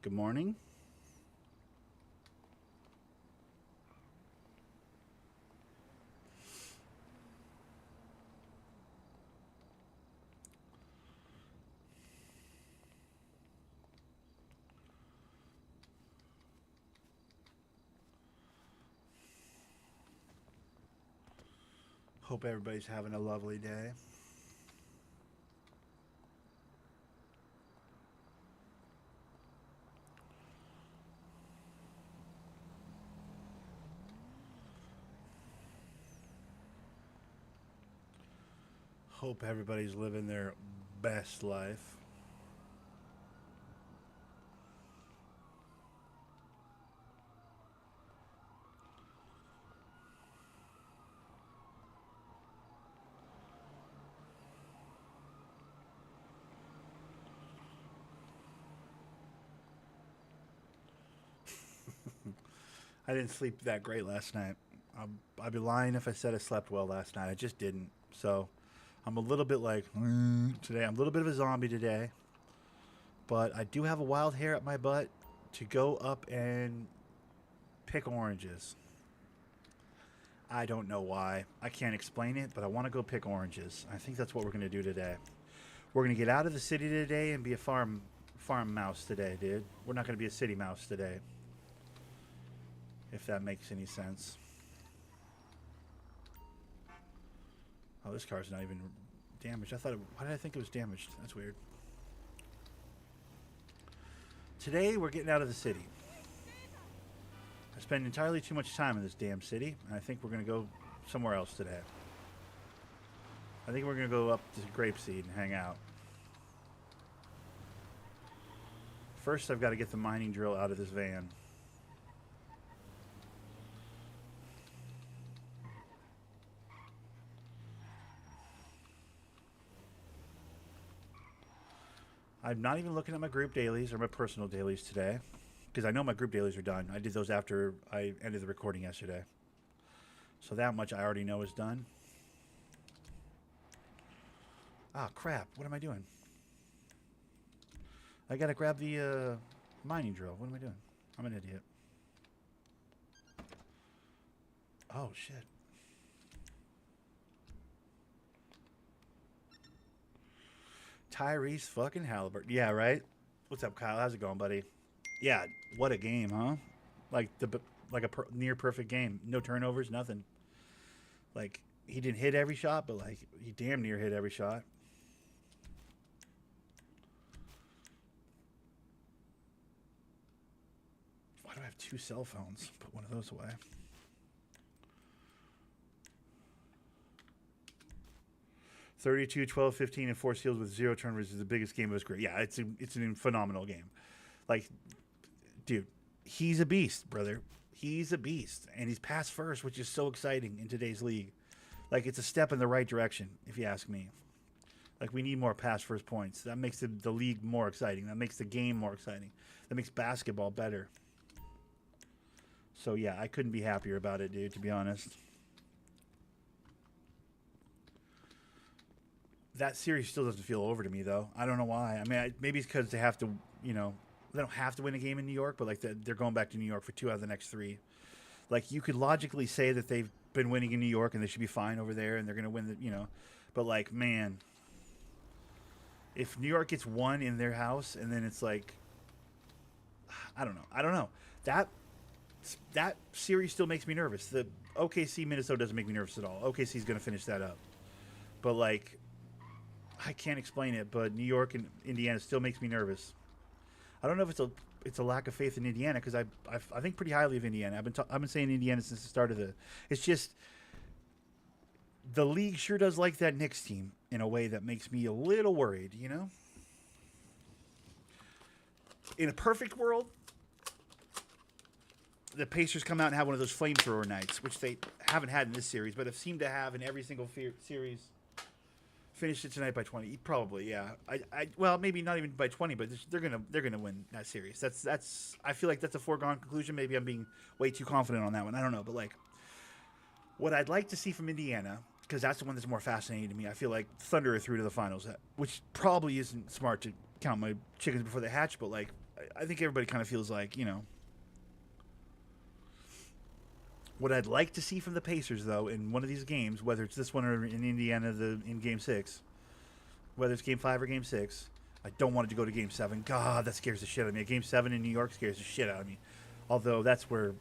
Good morning. Hope everybody's having a lovely day. Hope everybody's living their best life. I didn't sleep that great last night. I'd be lying if I said I slept well last night. I just didn't. So I'm a little bit like today. I'm a little bit of a zombie today. But I do have a wild hair up my butt to go up and pick oranges. I don't know why. I can't explain it, but I want to go pick oranges. I think that's what we're going to do today. We're going to get out of the city today and be a farm mouse today, dude. We're not going to be a city mouse today. If that makes any sense. Oh, this car's not even damaged. Why did I think it was damaged? That's weird. Today, we're getting out of the city. I spend entirely too much time in this damn city, and I think we're going to go somewhere else today. I think we're going to go up to Grapeseed and hang out. First, I've got to get the mining drill out of this van. I'm not even looking at my group dailies or my personal dailies today because I know my group dailies are done. I did those after I ended the recording yesterday. So that much I already know is done. Ah, crap. What am I doing? I got to grab the mining drill. What am I doing? I'm an idiot. Oh, shit. Tyrese fucking Halliburton. Yeah, right? What's up, Kyle? How's it going, buddy? Yeah, what a game, huh? Like near perfect game. No turnovers, nothing. Like he didn't hit every shot, but like he damn near hit every shot. Why do I have two cell phones? Put one of those away. (32, 12, 15, and 4 steals with 0 turnovers is the biggest game of his career. Yeah, it's a phenomenal game. Like, dude, he's a beast, brother. He's a beast, and he's pass first, which is so exciting in today's league. Like, it's a step in the right direction, if you ask me. Like, we need more pass first points. That makes the league more exciting. That makes the game more exciting. That makes basketball better. So, yeah, I couldn't be happier about it, dude, to be honest. That series still doesn't feel over to me, though. I don't know why. I mean, maybe it's because they have to, they don't have to win a game in New York, but like they're going back to New York for 2 out of the next 3. Like you could logically say that they've been winning in New York and they should be fine over there and they're going to win but like, man, if New York gets 1 in their house and then it's like, I don't know. That series still makes me nervous. The OKC Minnesota doesn't make me nervous at all. OKC is going to finish that up, but like, I can't explain it, but New York and Indiana still makes me nervous. I don't know if it's a lack of faith in Indiana because I think pretty highly of Indiana. I've been saying Indiana since the start of It's just the league sure does like that Knicks team in a way that makes me a little worried. In a perfect world, the Pacers come out and have one of those flamethrower nights, which they haven't had in this series, but have seemed to have in every single series. Finished it tonight by 20. Probably, yeah. Well, maybe not even by 20, but they're gonna win that series. That's. I feel like that's a foregone conclusion. Maybe I'm being way too confident on that one. I don't know, but like, what I'd like to see from Indiana, because that's the one that's more fascinating to me. I feel like Thunder are through to the finals, which probably isn't smart to count my chickens before they hatch, but like, I think everybody kind of feels like, what I'd like to see from the Pacers, though, in one of these games, whether it's this one or in Indiana in Game 6, whether it's Game 5 or Game 6, I don't want it to go to Game 7. God, that scares the shit out of me. Game 7 in New York scares the shit out of me. Although that's where,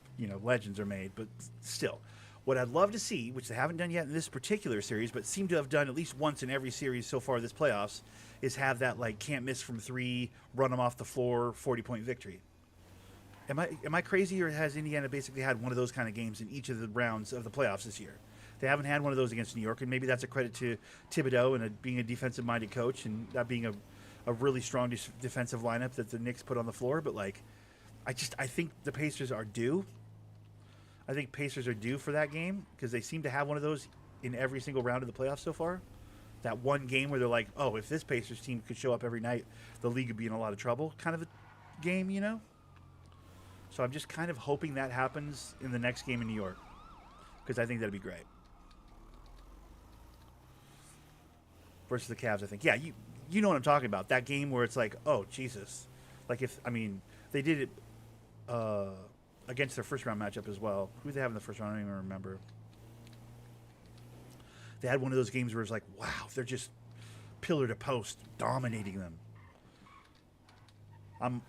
legends are made. But still, what I'd love to see, which they haven't done yet in this particular series, but seem to have done at least once in every series so far this playoffs, is have that, can't miss from 3, run them off the floor, 40-point victory. Am I crazy, or has Indiana basically had one of those kind of games in each of the rounds of the playoffs this year? They haven't had one of those against New York, and maybe that's a credit to Thibodeau and being a defensive-minded coach and that being a really strong defensive lineup that the Knicks put on the floor. But I think the Pacers are due. I think Pacers are due for that game because they seem to have one of those in every single round of the playoffs so far. That one game where they're like, oh, if this Pacers team could show up every night, the league would be in a lot of trouble kind of a game. So I'm just kind of hoping that happens in the next game in New York because I think that'd be great. Versus the Cavs, I think. Yeah, you know what I'm talking about. That game where it's like, oh, Jesus. They did it against their first round matchup as well. Who did they have in the first round? I don't even remember. They had one of those games where it's like, wow, they're just pillar to post dominating them.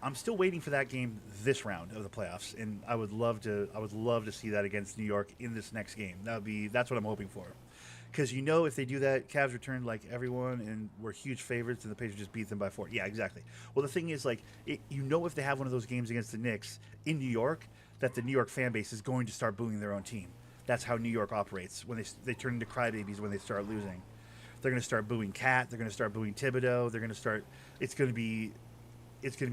I'm still waiting for that game this round of the playoffs, and I would love to see that against New York in this next game. That's what I'm hoping for. Because if they do that, Cavs returned like everyone and were huge favorites, and the Pacers just beat them by 4. Yeah, exactly. Well, the thing is, if they have one of those games against the Knicks in New York, that the New York fan base is going to start booing their own team. That's how New York operates. When they turn into crybabies when they start losing, they're going to start booing Cat. They're going to start booing Thibodeau. They're going to start. It's going to be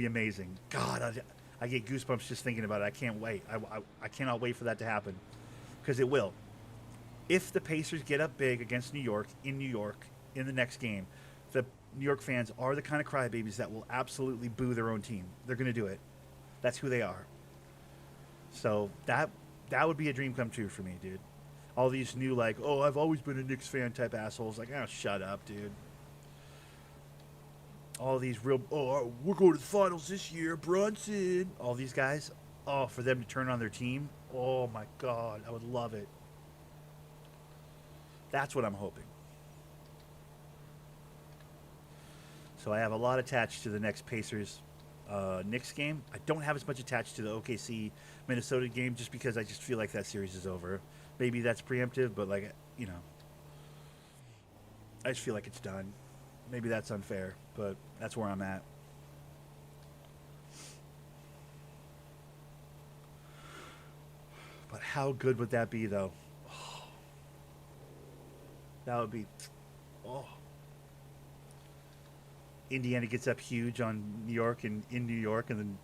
amazing. God, I get goosebumps just thinking about it. I can't wait. I cannot wait for that to happen because it will. If the Pacers get up big against New York in the next game, the New York fans are the kind of crybabies that will absolutely boo their own team. They're going to do it. That's who they are. So that would be a dream come true for me, dude. All these new I've always been a Knicks fan type assholes. Shut up, dude. All these we're going to the finals this year, Brunson. All these guys, for them to turn on their team, oh my God, I would love it. That's what I'm hoping. So I have a lot attached to the next Pacers Knicks game. I don't have as much attached to the OKC Minnesota game just because I just feel like that series is over. Maybe that's preemptive, but I just feel like it's done. Maybe that's unfair, but that's where I'm at. But how good would that be, though? That would be, Indiana gets up huge on New York and in New York, and then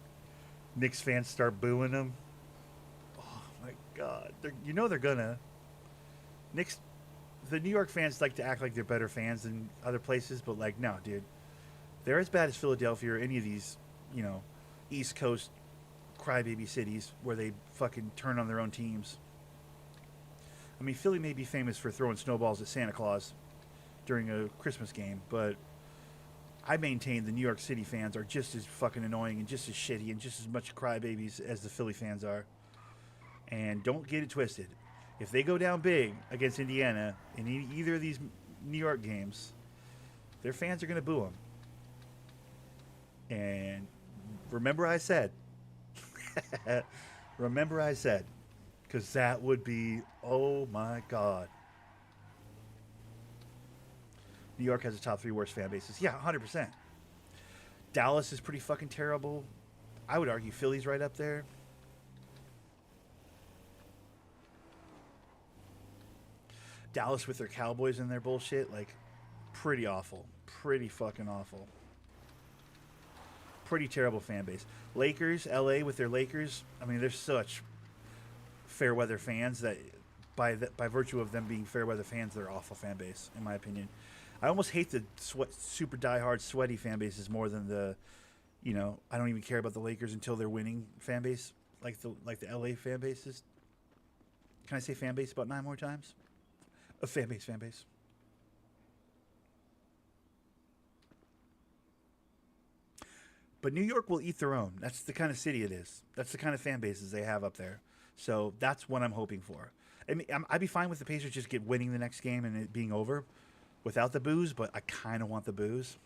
Knicks fans start booing them. Oh my God, they're gonna. The New York fans like to act like they're better fans than other places, but no, dude, they're as bad as Philadelphia or any of these, East Coast crybaby cities where they fucking turn on their own teams. I mean, Philly may be famous for throwing snowballs at Santa Claus during a Christmas game, but I maintain the New York City fans are just as fucking annoying and just as shitty and just as much crybabies as the Philly fans are. And don't get it twisted. If they go down big against Indiana in either of these New York games, their fans are going to boo them. And remember I said, because that would be, oh my God. New York has the top 3 worst fan bases. Yeah, 100%. Dallas is pretty fucking terrible. I would argue Philly's right up there. Dallas with their Cowboys and their bullshit, pretty awful. Pretty fucking awful. Pretty terrible fan base. Lakers, LA with their Lakers, I mean, they're such fair weather fans that by virtue of them being fair weather fans, they're awful fan base, in my opinion. I almost hate the super diehard sweaty fan bases more than the, I don't even care about the Lakers until they're winning fan base, like the LA fan bases. Can I say fan base about 9 more times? A fan base. But New York will eat their own. That's the kind of city it is. That's the kind of fan bases they have up there. So that's what I'm hoping for. I mean, I'd be fine with the Pacers just winning the next game and it being over without the boos, but I kind of want the boos.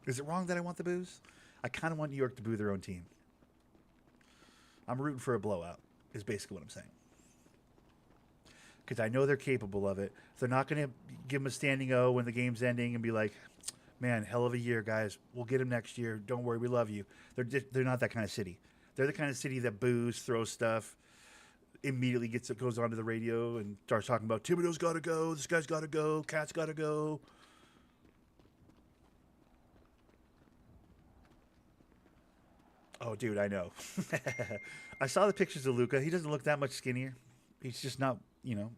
Is it wrong that I want the boos? I kind of want New York to boo their own team. I'm rooting for a blowout, is basically what I'm saying. Because I know they're capable of it. They're not going to give them a standing O when the game's ending and be like, man, hell of a year, guys. We'll get him next year. Don't worry, we love you. They're not that kind of city. They're the kind of city that boos, throws stuff, immediately goes onto the radio and starts talking about Thibodeau's got to go, this guy's got to go, Cat's got to go. Oh, dude, I know. I saw the pictures of Luka. He doesn't look that much skinnier. He's just not,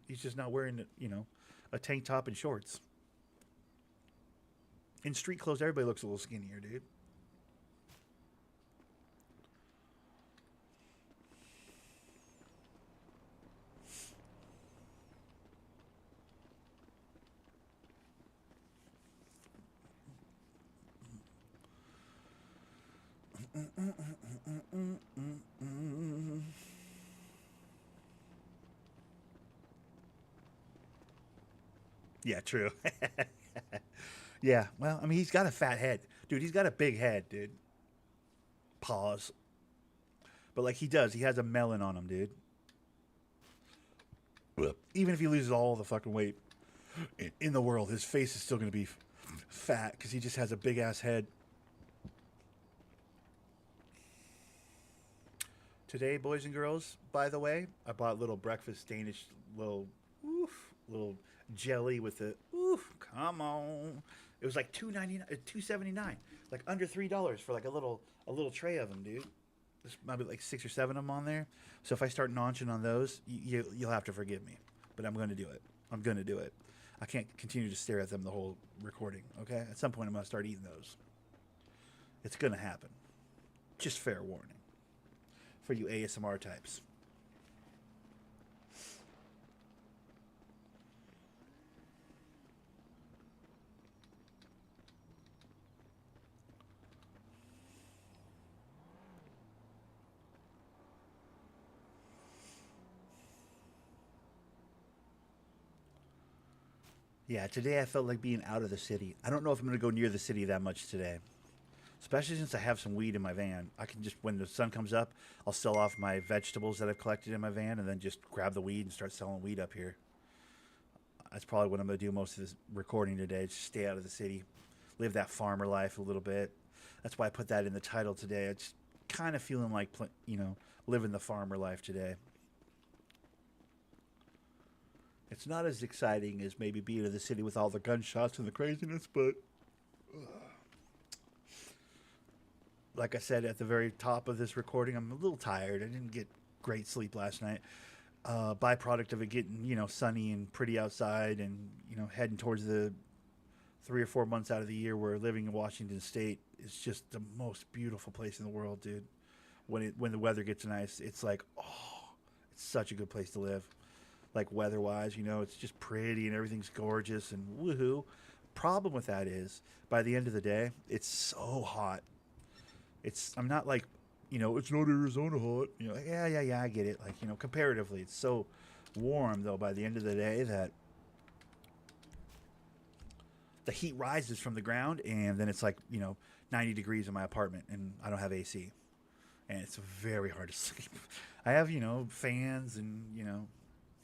he's just not wearing, a tank top and shorts. In street clothes, everybody looks a little skinnier, dude. Yeah, true. Yeah, well, I mean, he's got a fat head. Dude, he's got a big head, dude. Pause. But, like, he does. He has a melon on him, dude. Even if he loses all the fucking weight in the world, his face is still going to be fat because he just has a big-ass head. Today, boys and girls, by the way, I bought little breakfast Danish little jelly with the come on. It was like $2.99, $2.79, like under $3 for like a little tray of them, dude. There's maybe like 6 or 7 of them on there. So if I start naunching on those, you'll have to forgive me. But I'm going to do it. I'm going to do it. I can't continue to stare at them the whole recording, okay? At some point, I'm going to start eating those. It's going to happen. Just fair warning for you ASMR types. Yeah, today I felt like being out of the city. I don't know if I'm going to go near the city that much today. Especially since I have some weed in my van. I can just, when the sun comes up, I'll sell off my vegetables that I've collected in my van and then just grab the weed and start selling weed up here. That's probably what I'm going to do most of this recording today. Just stay out of the city. Live that farmer life a little bit. That's why I put that in the title today. It's kind of feeling like, living the farmer life today. It's not as exciting as maybe being in the city with all the gunshots and the craziness, but like I said at the very top of this recording, I'm a little tired. I didn't get great sleep last night. Byproduct of it getting, sunny and pretty outside and, heading towards the 3 or 4 months out of the year where living in Washington State is just the most beautiful place in the world, dude. When the weather gets nice, it's like, it's such a good place to live. Like weather-wise, it's just pretty and everything's gorgeous and woohoo. Problem with that is, by the end of the day, it's so hot. I'm not like, it's not Arizona hot. Yeah, I get it. Like, comparatively, it's so warm, though, by the end of the day that the heat rises from the ground and then it's like, 90 degrees in my apartment and I don't have AC. And it's very hard to sleep. I have, fans and,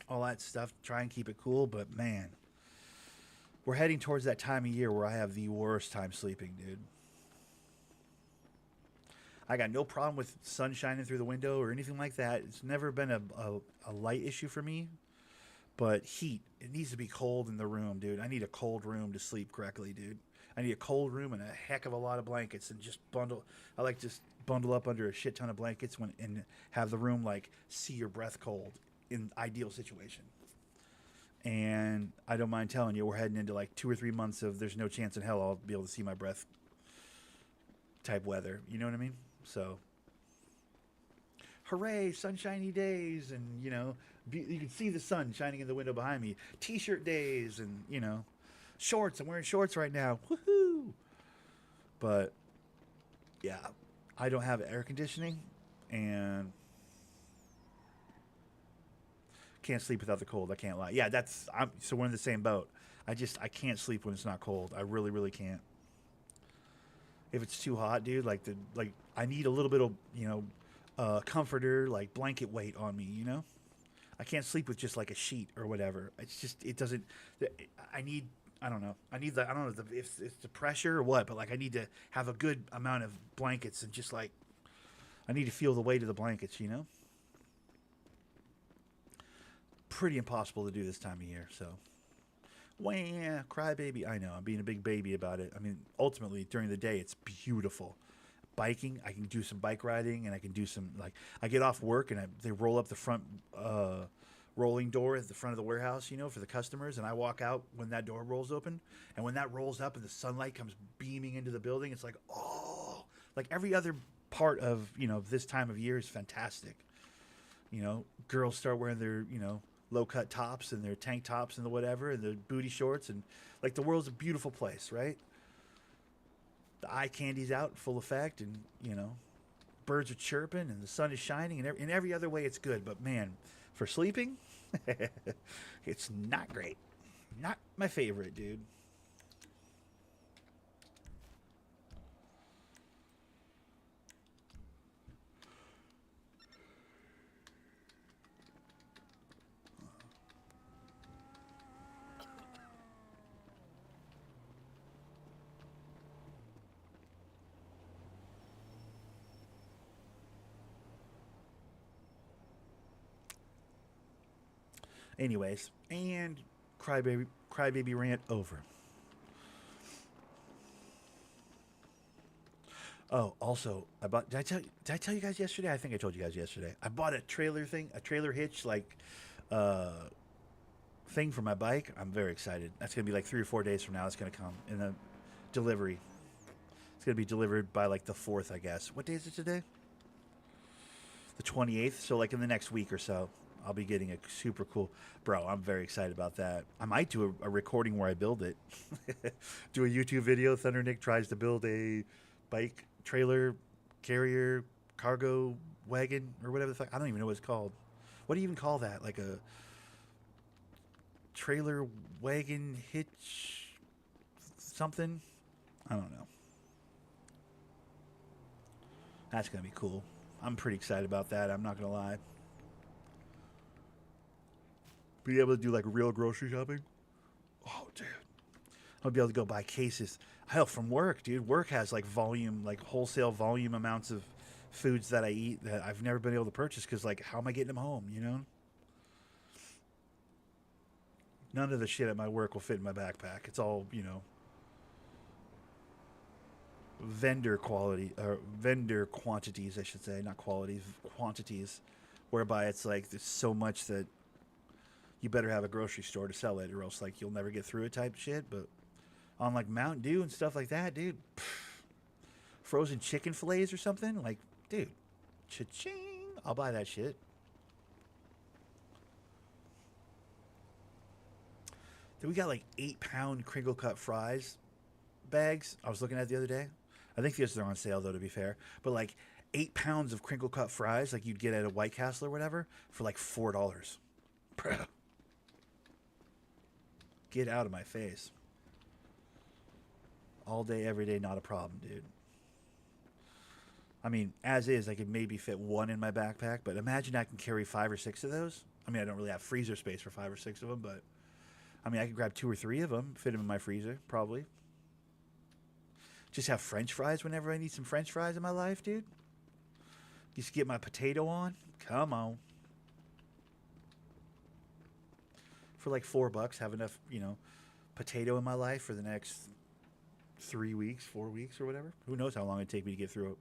all that stuff to try and keep it cool, but man, we're heading towards that time of year where I have the worst time sleeping, dude. I got no problem with sun shining through the window or anything like that. It's never been a light issue for me, but heat, it needs to be cold in the room, dude. I need a cold room to sleep correctly, dude. I need a cold room and a heck of a lot of blankets and just I like to just bundle up under a shit ton of blankets and have the room like see your breath cold. In ideal situation. And I don't mind telling you, we're heading into like 2 or 3 months of there's no chance in hell I'll be able to see my breath type weather. You know what I mean? So, hooray, sunshiny days. And, you can see the sun shining in the window behind me. T-shirt days and, shorts. I'm wearing shorts right now. Woohoo! But, yeah, I don't have air conditioning, and can't sleep without the cold. I can't lie. Yeah, so we're in the same boat. I can't sleep when it's not cold. I really really can't. If it's too hot, dude, like I need a little bit of comforter, like blanket weight on me. I can't sleep with just like a sheet or whatever. It's just it doesn't. I need. I don't know. I need the. I don't know if it's the pressure or what, but like I need to have a good amount of blankets and just like I need to feel the weight of the blankets. Pretty impossible to do this time of year. So, wah, crybaby. I know. I'm being a big baby about it. I mean, ultimately during the day, it's beautiful. Biking, I can do some bike riding, and I can do some like I get off work and they roll up the front rolling door at the front of the warehouse, for the customers, and I walk out when that door rolls open, and when that rolls up and the sunlight comes beaming into the building, it's like like every other part of this time of year is fantastic. Girls start wearing their low cut tops and their tank tops and the whatever and the booty shorts, and like the world's a beautiful place, right? The eye candy's out full effect, and birds are chirping and the sun is shining, and in every other way it's good. But man, for sleeping, it's not great. Not my favorite, dude. Anyways, and crybaby rant over. Oh, also, I bought. Did I tell you guys yesterday? I think I told you guys yesterday. I bought a trailer hitch, like, uh, thing for my bike. I'm very excited. That's gonna be like 3 or 4 days from now. It's gonna come in a delivery. It's gonna be delivered by like the 4th, I guess. What day is it today? The 28th. So like in the next week or so, I'll be getting a super cool. Bro, I'm very excited about that. I might do a recording where I build it. Do a YouTube video. Thunder Nick tries to build a bike trailer carrier cargo wagon or whatever the fuck. I don't even know what it's called. What do you even call that? Like a trailer wagon hitch something? I don't know. That's going to be cool. I'm pretty excited about that. I'm not going to lie. Be able to do like real grocery shopping. Oh, dude. I'll be able to go buy cases. Hell, from work, dude. Work has like volume, like wholesale volume amounts of foods that I eat that I've never been able to purchase because, like, how am I getting them home? None of the shit at my work will fit in my backpack. It's all, vendor quality or vendor quantities, I should say, not qualities, quantities, whereby it's like there's so much that you better have a grocery store to sell it, or else like you'll never get through it type shit. But on like Mountain Dew and stuff like that, dude, frozen chicken fillets or something, like, dude, cha-ching, I'll buy that shit. Then we got like 8-pound crinkle cut fries bags. I was looking at the other day. I think they're on sale though, to be fair. But like 8 pounds of crinkle cut fries, like you'd get at a White Castle or whatever, for like $4. Bruh. Get out of my face. All day, every day, not a problem, dude. I mean, as is, I could maybe fit one in my backpack, but imagine I can carry 5 or 6 of those. I mean, I don't really have freezer space for 5 or 6 of them, but I mean, I could grab 2 or 3 of them, fit them in my freezer, probably. Just have French fries whenever I need some French fries in my life, dude. Just get my potato on. Come on. For like $4, have enough, potato in my life for the next 3 weeks, 4 weeks, or whatever. Who knows how long it'd take me to get through it.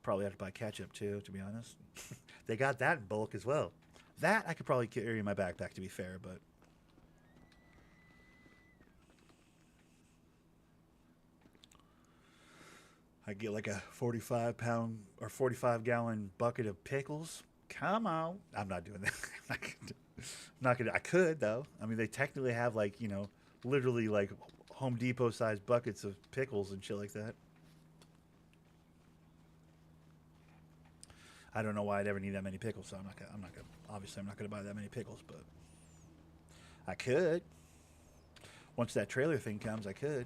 Probably have to buy ketchup too, to be honest. They got that in bulk as well. That I could probably carry in my backpack, to be fair, but I get like a 45-pound or 45-gallon bucket of pickles. Come on. I'm not doing that. I'm not gonna. I could though. I mean, they technically have like literally like Home Depot sized buckets of pickles and shit like that. I don't know why I'd ever need that many pickles. So I'm not gonna. Obviously, I'm not gonna buy that many pickles, but I could. Once that trailer thing comes, I could.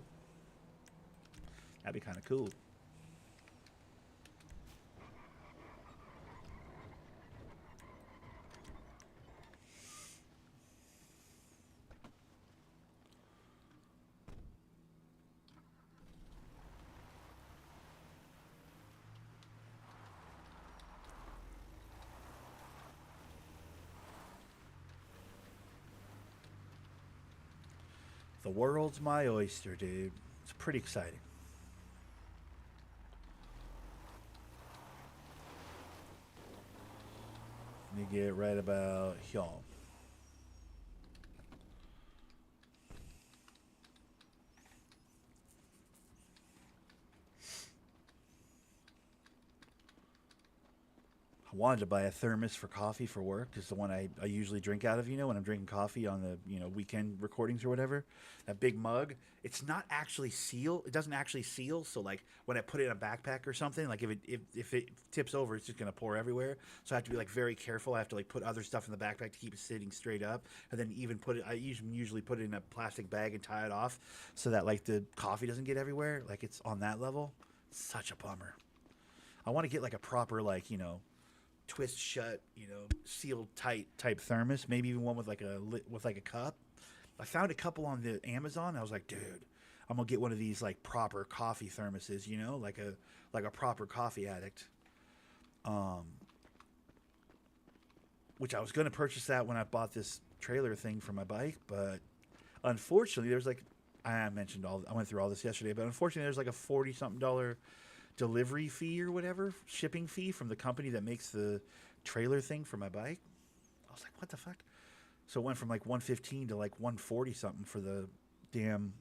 That'd be kind of cool. The world's my oyster, dude. It's pretty exciting. Let me get right about here. I wanted to buy a thermos for coffee for work because the one I usually drink out of, when I'm drinking coffee on the, weekend recordings or whatever. That big mug, it's not actually seal. It doesn't actually seal. So like when I put it in a backpack or something, like if it tips over, it's just gonna pour everywhere. So I have to be like very careful. I have to like put other stuff in the backpack to keep it sitting straight up, and then even put it. I usually put it in a plastic bag and tie it off so that like the coffee doesn't get everywhere. Like it's on that level. Such a bummer. I want to get like a proper like twist shut, sealed tight type thermos. Maybe even one with like a cup. I found a couple on the Amazon. I was like, dude, I'm gonna get one of these like proper coffee thermoses. Like a proper coffee addict. Um, which I was gonna purchase that when I bought this trailer thing for my bike, but unfortunately, there's like I mentioned I went through all this yesterday, but unfortunately, there's like a $40-something delivery fee or whatever, shipping fee from the company that makes the trailer thing for my bike. I was like, what the fuck? So it went from like 115 to like 140 something damn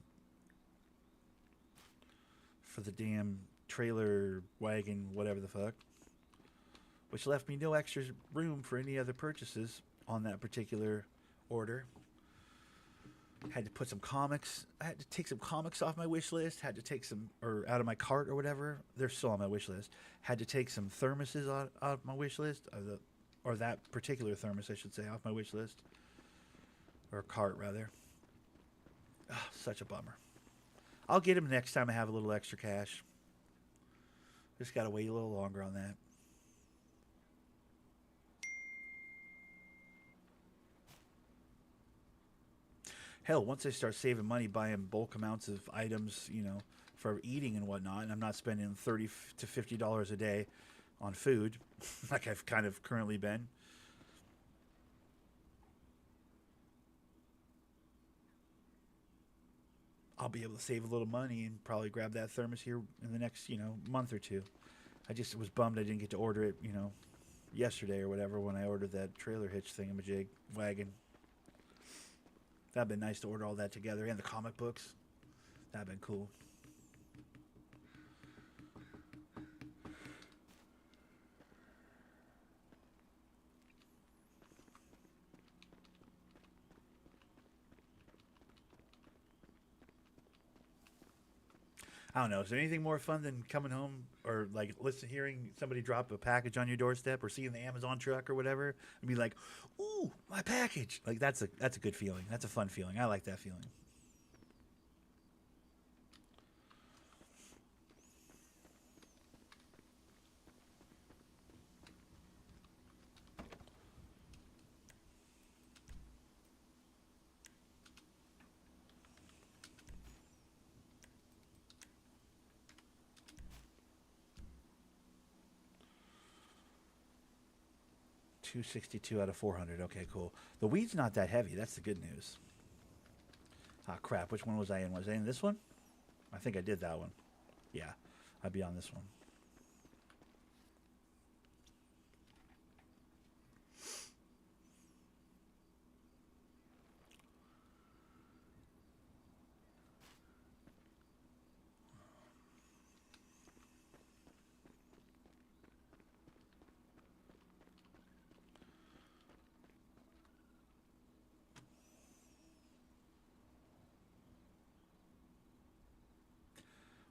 for the damn trailer wagon, whatever the fuck. Which left me no extra room for any other purchases on that particular order. Had to put some comics. I had to take some comics off my wish list. Had to take some, or out of my cart or whatever. They're still on my wish list. Had to take some thermoses out of my wish list, or that particular thermos, I should say, off my wish list, or cart rather. Such a bummer. I'll get them next time I have a little extra cash. Just gotta wait a little longer on that. Hell, once I start saving money buying bulk amounts of items, for eating and whatnot, and I'm not spending $30 to $50 a day on food, like I've kind of currently been. I'll be able to save a little money and probably grab that thermos here in the next, month or two. I just was bummed I didn't get to order it, yesterday or whatever when I ordered that trailer hitch thingamajig wagon. That'd been nice to order all that together and the comic books. That'd been cool. I don't know. Is there anything more fun than coming home or like hearing somebody drop a package on your doorstep or seeing the Amazon truck or whatever and be like, "Ooh, my package!" Like that's a good feeling. That's a fun feeling. I like that feeling. 262 out of 400. Okay, cool. The weed's not that heavy. That's the good news. Ah, crap. Which one was I in? Was I in this one? I think I did that one. Yeah, I'd be on this one.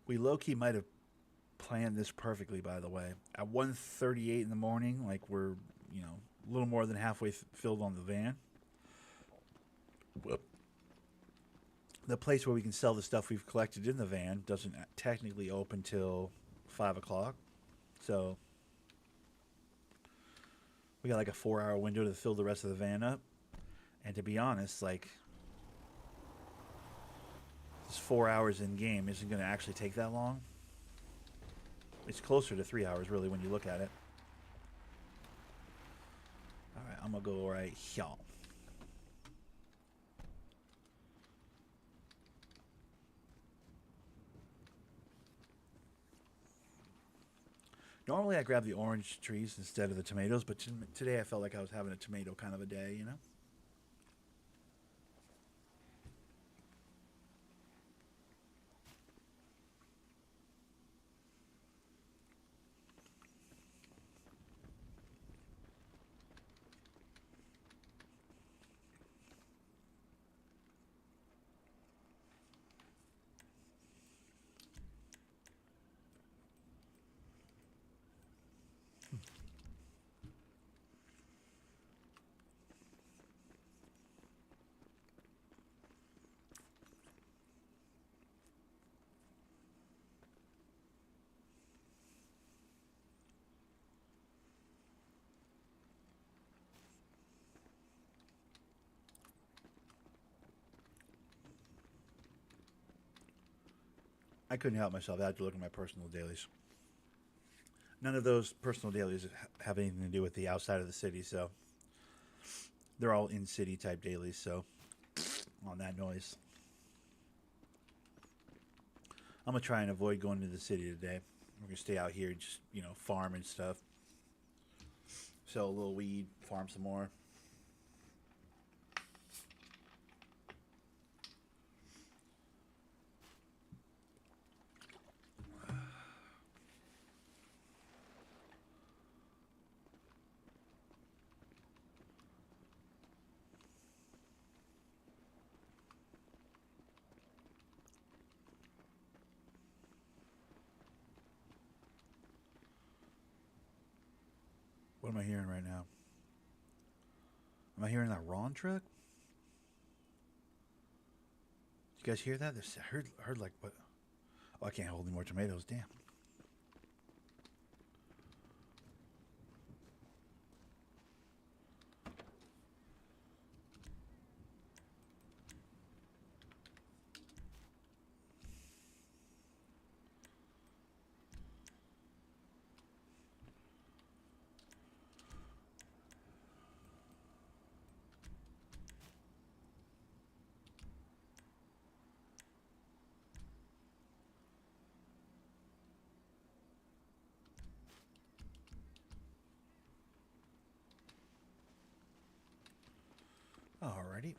We low key might have planned this perfectly, by the way. At 1:38 in the morning, like we're, a little more than halfway filled on the van. Whoop. The place where we can sell the stuff we've collected in the van doesn't technically open till 5 o'clock. So we got like a 4-hour window to fill the rest of the van up. And to be honest, like, this 4 hours in game isn't going to actually take that long. It's closer to 3 hours, really, when you look at it. All right, I'm going to go right here. Normally I grab the orange trees instead of the tomatoes, but today I felt like I was having a tomato kind of a day, you know? I couldn't help myself. I had to look at my personal dailies. None of those personal dailies have anything to do with the outside of the city, so they're all in-city type dailies, so on that noise. I'm going to try and avoid going to the city today. We're going to stay out here and just, farm and stuff. Sell a little weed, farm some more. What am I hearing right now? Am I hearing that Ron truck? You guys hear that? I heard like what? Oh, I can't hold any more tomatoes. Damn. Alrighty.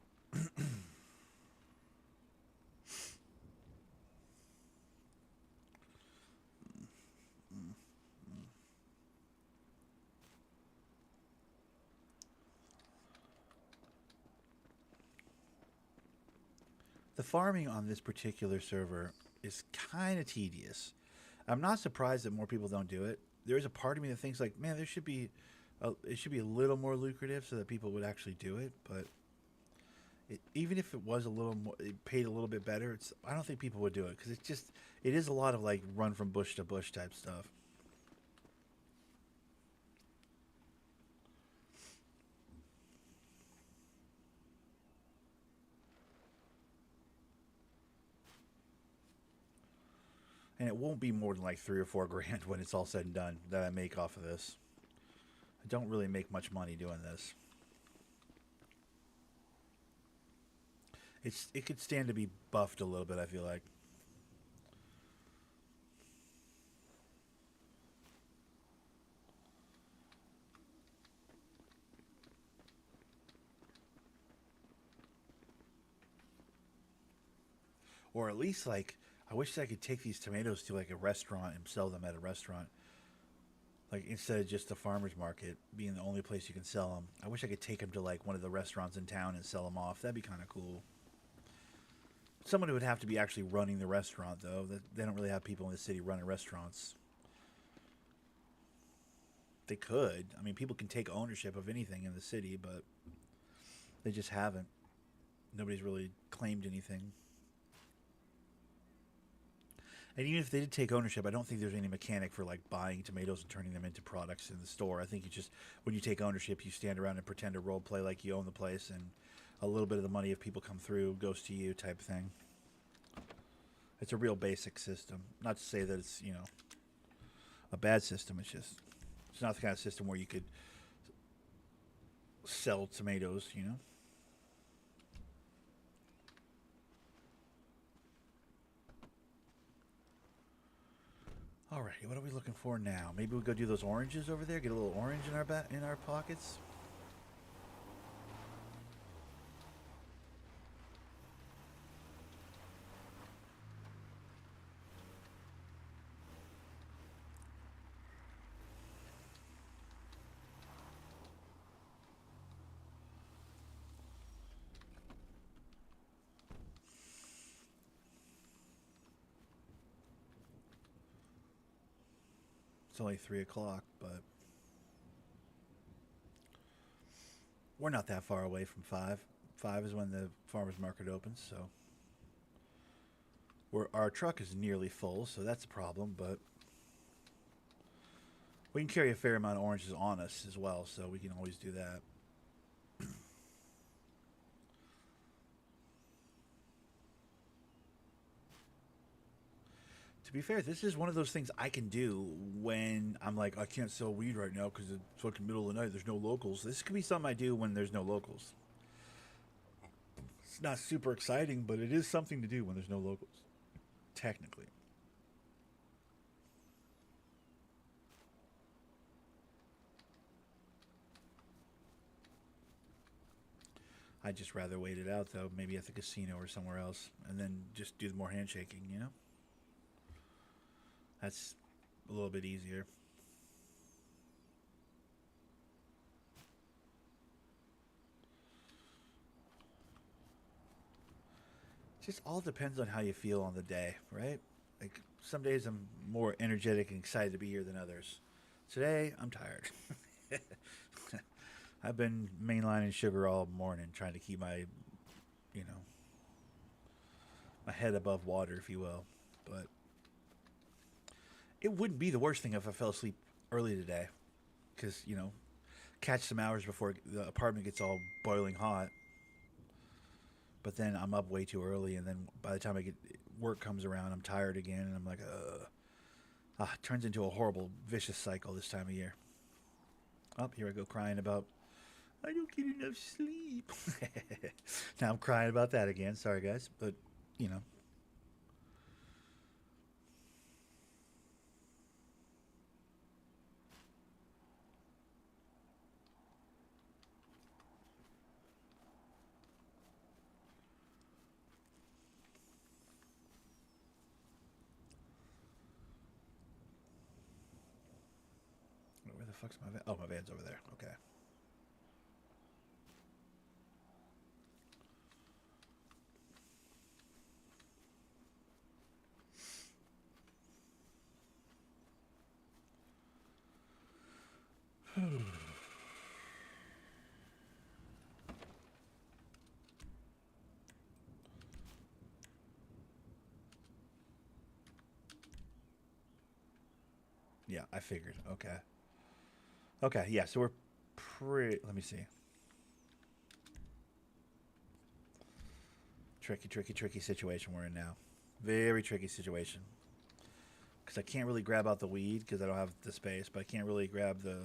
The farming on this particular server is kind of tedious. I'm not surprised that more people don't do it. There is a part of me that thinks like, man, it should be a little more lucrative so that people would actually do it. But even if it was a little more, it paid a little bit better. I don't think people would do it because it is a lot of like run from bush to bush type stuff. And it won't be more than like 3 or 4 grand when it's all said and done that I make off of this. I don't really make much money doing this. It could stand to be buffed a little bit, I feel like. Or at least like I wish I could take these tomatoes to like a restaurant and sell them at a restaurant. Like instead of just the farmers market being the only place you can sell them. I wish I could take them to like one of the restaurants in town and sell them off. That'd be kind of cool. Someone who would have to be actually running the restaurant though. That they don't really have people in the city running restaurants. They could. I mean, people can take ownership of anything in the city, but they just haven't. Nobody's really claimed anything. And even if they did take ownership, I don't think there's any mechanic for like buying tomatoes and turning them into products in the store. I think you just, when you take ownership, you stand around and pretend to role play like you own the place, and a little bit of the money, if people come through, goes to you type thing. It's a real basic system. Not to say that it's, you know, a bad system. It's just, it's not the kind of system where you could sell tomatoes, you know? Alrighty, what are we looking for now? Maybe we go do those oranges over there. Get a little orange in our pockets. It's only 3 o'clock, but we're not that far away from 5. 5 is when the farmer's market opens, so our truck is nearly full, so that's a problem, but we can carry a fair amount of oranges on us as well, so we can always do that. To be fair, this is one of those things I can do when I'm like, I can't sell weed right now because it's fucking middle of the night. There's no locals. This could be something I do when there's no locals. It's not super exciting, but it is something to do when there's no locals. Technically. I'd just rather wait it out, though, maybe at the casino or somewhere else, and then just do more handshaking, you know? That's a little bit easier. Just all depends on how you feel on the day, right? Like some days I'm more energetic and excited to be here than others. Today I'm tired. I've been mainlining sugar all morning, trying to keep my, you know, my head above water, if you will. But it wouldn't be the worst thing if I fell asleep early today, because you know, catch some hours before the apartment gets all boiling hot. But then I'm up way too early, and then by the time I get work comes around, I'm tired again, and I'm like, it turns into a horrible, vicious cycle this time of year. Oh, here I go crying about I don't get enough sleep. Now I'm crying about that again. Sorry, guys, but you know. Where the fuck's my van? Oh, my van's over there. Okay. Yeah, I figured. Okay. Okay, yeah, so we're pretty. Let me see. Tricky situation we're in now. Very tricky situation. Because I can't really grab out the weed because I don't have the space, but I can't really grab the.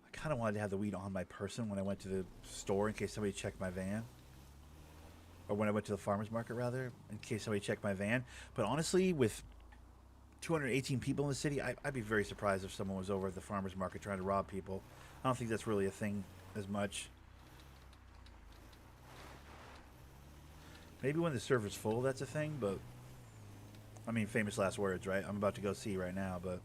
I kind of wanted to have the weed on my person when I went to the store in case somebody checked my van. Or when I went to the farmer's market, rather, in case somebody checked my van. But honestly, with 218 people in the city, I'd be very surprised if someone was over at the farmer's market trying to rob people. I don't think that's really a thing as much. Maybe when the server's full, that's a thing, but I mean, famous last words, right? I'm about to go see right now, but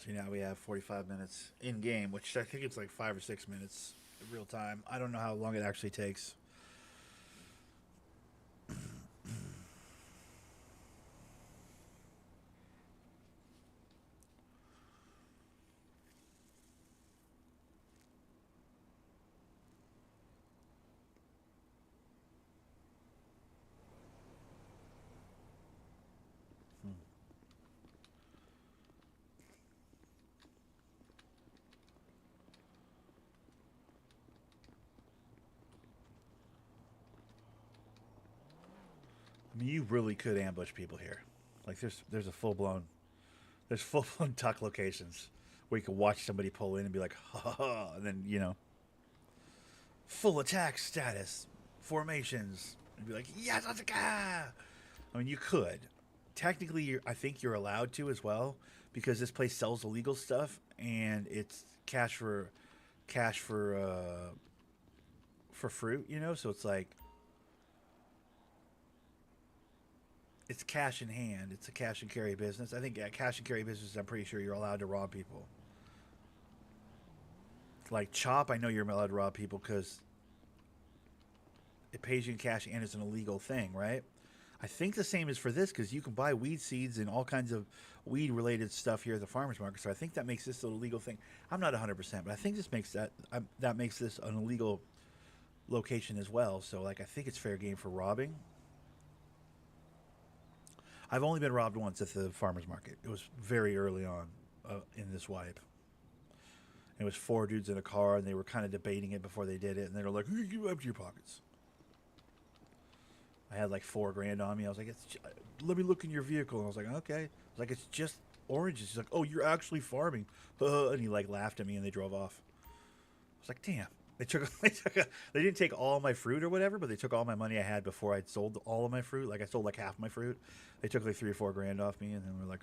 So now we have 45 minutes in game, which I think it's like 5 or 6 minutes real time. I don't know how long it actually takes. I mean, you really could ambush people here. Like there's a there's full blown tuck locations where you can watch somebody pull in and be like, ha ha, ha, and then full attack status, formations, and be like, yes, let's go. I mean, you could. Technically, I think you're allowed to as well because this place sells illegal stuff and it's cash for fruit. So it's like it's cash in hand. It's a cash and carry business. I think at cash and carry business, I'm pretty sure you're allowed to rob people. Like Chop, I know you're allowed to rob people because it pays you in cash and it's an illegal thing, right? I think the same is for this because you can buy weed seeds and all kinds of weed related stuff here at the farmers market. So I think that makes this an illegal thing. I'm not 100%, but I think this makes that makes this an illegal location as well. So like I think it's fair game for robbing. I've only been robbed once at the farmers market. It was very early on in this wipe. It was 4 dudes in a car, and they were kind of debating it before they did it, and they were like, "You empty your pockets." I had like $4,000 on me. I was like, "Let me look in your vehicle." And I was like, "Okay." I was like, "It's just oranges." He's like, "Oh, you're actually farming," and he like laughed at me, and they drove off. I was like, "Damn." They didn't take all my fruit or whatever, but they took all my money I had before I'd sold all of my fruit. Like I sold like half my fruit. They took like 3 or 4 grand off me, and then we're like,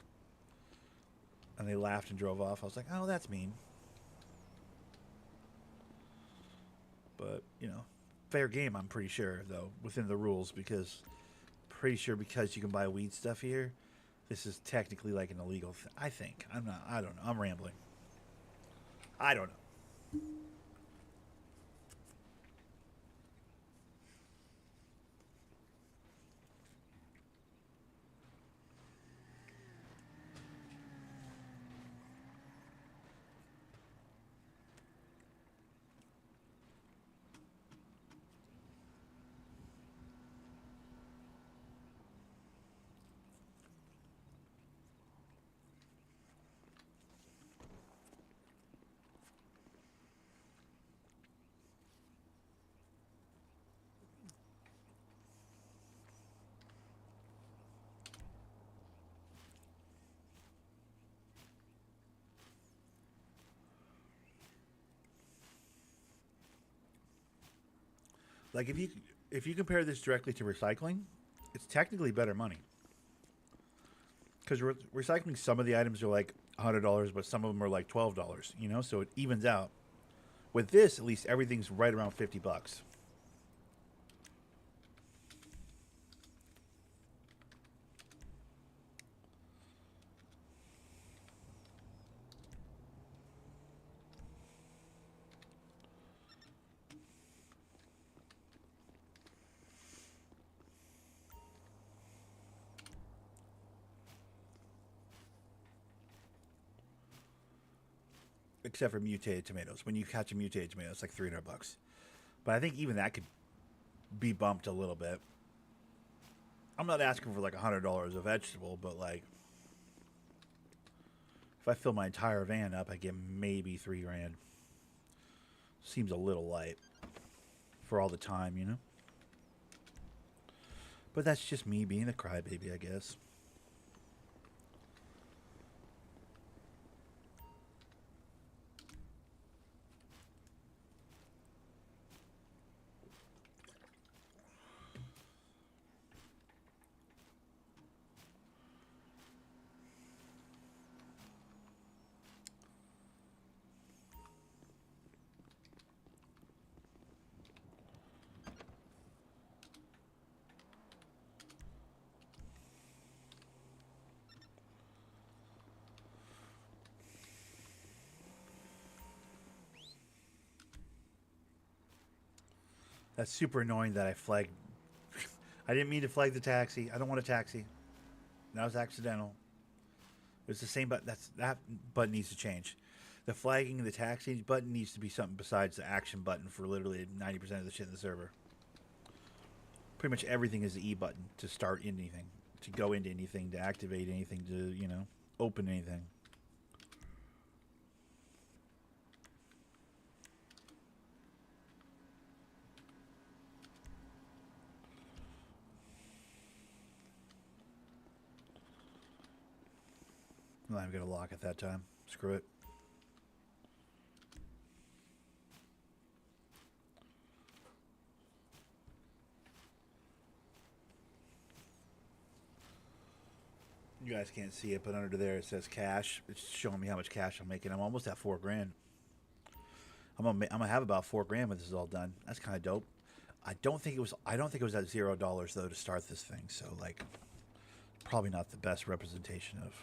and they laughed and drove off. I was like, "Oh, that's mean." But fair game. I'm pretty sure though within the rules because you can buy weed stuff here. This is technically like an illegal thing. I think. I'm not. I don't know. I'm rambling. I don't know. Like if you compare this directly to recycling, it's technically better money because recycling some of the items are like $100, but some of them are like $12. So it evens out. With this, at least everything's right around $50. Except for mutated tomatoes. When you catch a mutated tomato, it's like $300. But I think even that could be bumped a little bit. I'm not asking for like $100 a vegetable, but like if I fill my entire van up, I get maybe 3 grand. Seems a little light for all the time. But that's just me being a crybaby, I guess. That's super annoying that I flagged. I didn't mean to flag the taxi. I don't want a taxi. That was accidental. It's the same button. That button needs to change. The flagging of the taxi button needs to be something besides the action button for literally 90% of the shit in the server. Pretty much everything is the E button to start anything, to go into anything, to activate anything, to, open anything. I'm not even going to lock at that time. Screw it. You guys can't see it, but under there it says cash. It's showing me how much cash I'm making. I'm almost at $4,000. I'm gonna have about $4,000 when this is all done. That's kind of dope. I don't think it was at $0 though to start this thing. So like, probably not the best representation of.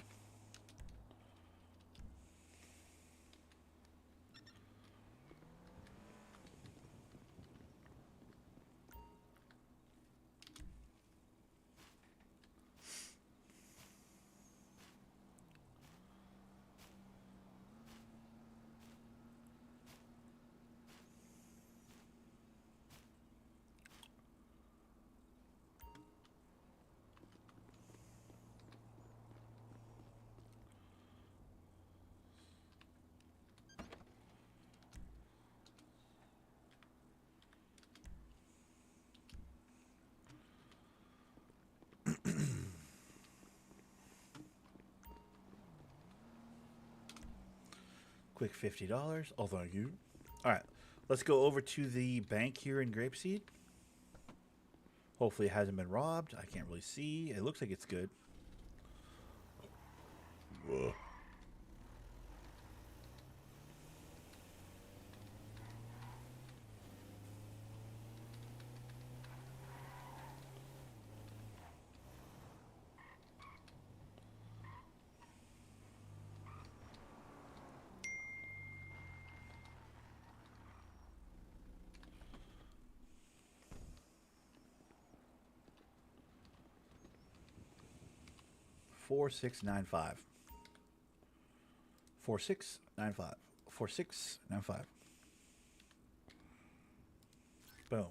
Quick $50. Oh, thank you. All right, let's go over to the bank here in Grapeseed. Hopefully it hasn't been robbed. I can't really see. It looks like it's good. Whoa. $4695. 4695. 4695. Boom.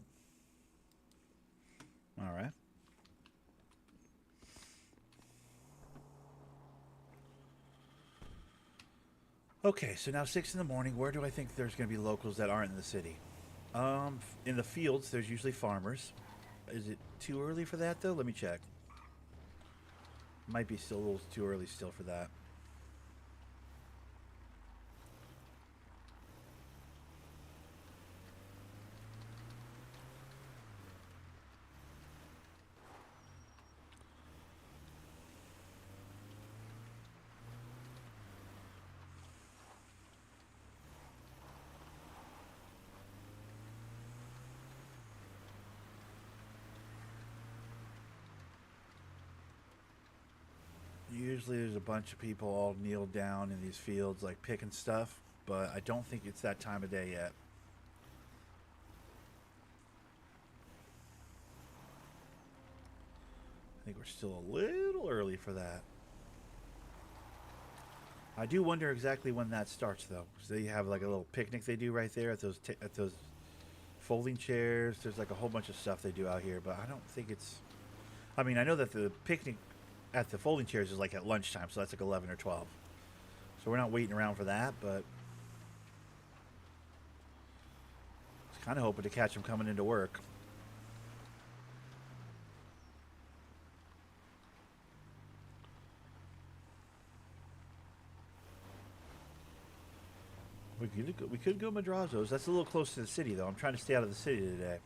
All right. Okay, so now 6 in the morning. Where do I think there's going to be locals that aren't in the city? In the fields, there's usually farmers. Is it too early for that though? Let me check. Might be still a little too early still for that. Usually there's a bunch of people all kneeled down in these fields like picking stuff, but I don't think it's that time of day yet. I think we're still a little early for that. I do wonder exactly when that starts though, because they have like a little picnic they do right there at those folding chairs. There's like a whole bunch of stuff they do out here, but I don't think it's. I mean, I know that the picnic at the folding chairs is like at lunchtime, so that's like 11 or 12. So we're not waiting around for that, but I was kind of hoping to catch them coming into work. We could go Madrazo's. That's a little close to the city, though. I'm trying to stay out of the city today.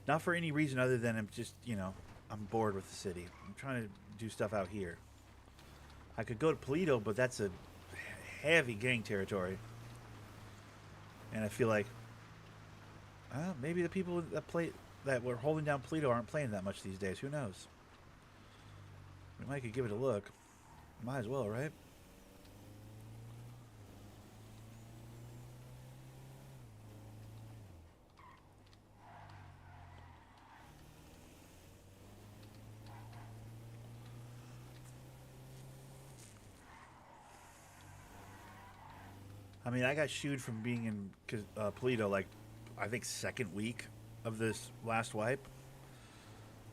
Not for any reason other than I'm just, I'm bored with the city. I'm trying to do stuff out here. I could go to Polito, but that's a heavy gang territory. And I feel like maybe the people that were holding down Polito aren't playing that much these days. Who knows? We might could give it a look. Might as well, right? mean, I got shooed from being in Polito, like, I think second week of this last wipe.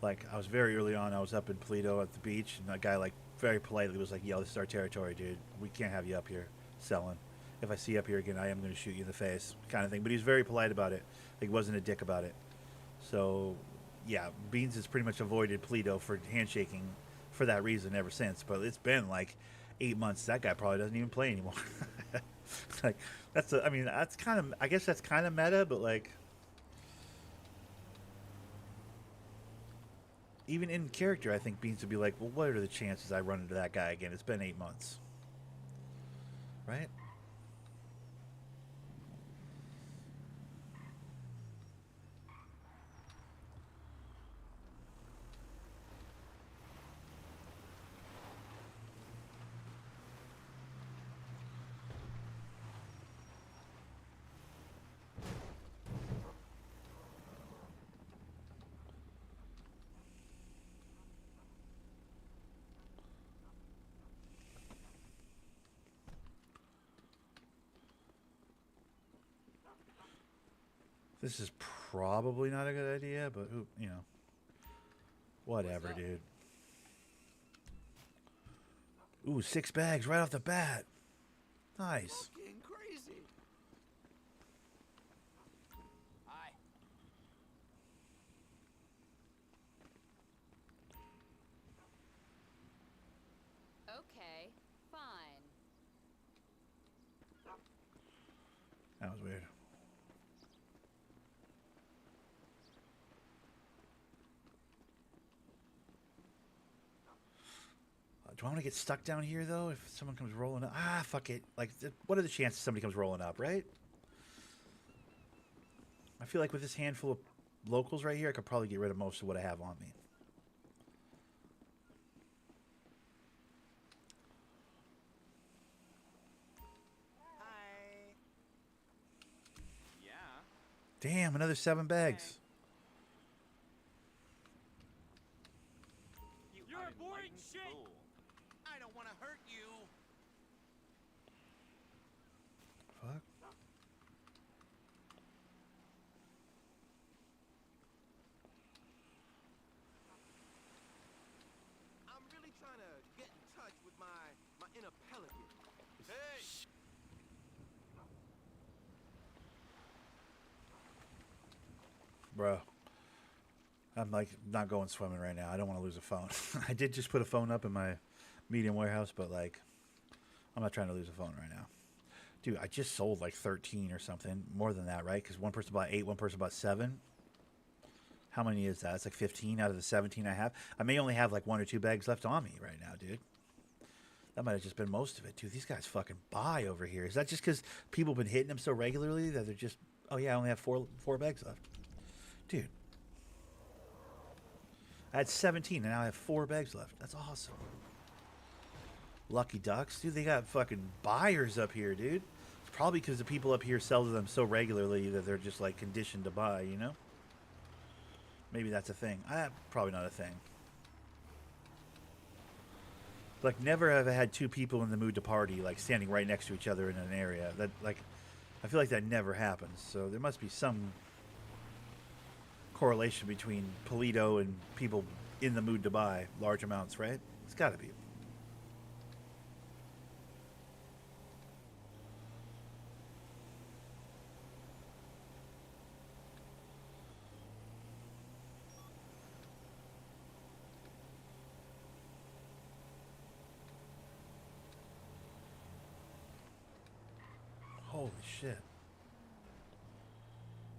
Like, I was very early on. I was up in Polito at the beach, and that guy, like, very politely was like, "Yo, this is our territory, dude. We can't have you up here selling. If I see you up here again, I am going to shoot you in the face," kind of thing. But he was very polite about it. Like, he wasn't a dick about it. So, yeah, Beans has pretty much avoided Polito for handshaking for that reason ever since. But it's been like 8 months. That guy probably doesn't even play anymore. Like, I mean, that's kind of, I guess that's kind of meta, but like, even in character, I think Beans would be like, well, what are the chances I run into that guy again? It's been 8 months. Right? This is probably not a good idea, but who, whatever, dude. Ooh, 6 bags right off the bat. Nice. Fucking crazy. Hi. Okay, fine. That was weird. Do I want to get stuck down here, though, if someone comes rolling up? Ah, fuck it. Like, what are the chances somebody comes rolling up, right? I feel like with this handful of locals right here, I could probably get rid of most of what I have on me. Hi. Yeah. Damn, another 7 bags. You're a boring shit. I don't want to hurt you. Fuck. I'm really trying to get in touch with my inner pelican. Hey. Bro. I'm like not going swimming right now. I don't want to lose a phone. I did just put a phone up in my medium warehouse, but like, I'm not trying to lose a phone right now. Dude, I just sold like 13 or something. More than that, right? Because one person bought 8, one person bought 7. How many is that? It's like 15 out of the 17 I have. I may only have like 1 or 2 bags left on me right now, dude. That might have just been most of it. Dude, these guys fucking buy over here. Is that just because people have been hitting them so regularly that they're just, oh yeah, I only have four bags left? Dude. I had 17 and now I have 4 bags left. That's awesome. Lucky ducks. Dude, they got fucking buyers up here, dude. It's probably because the people up here sell to them so regularly that they're just like conditioned to buy, you know? Maybe that's a thing. Probably not a thing. Like, never have I had 2 people in the mood to party, like, standing right next to each other in an area. That, like, I feel like that never happens. So there must be some correlation between Polito and people in the mood to buy large amounts, right? It's got to be. Holy shit.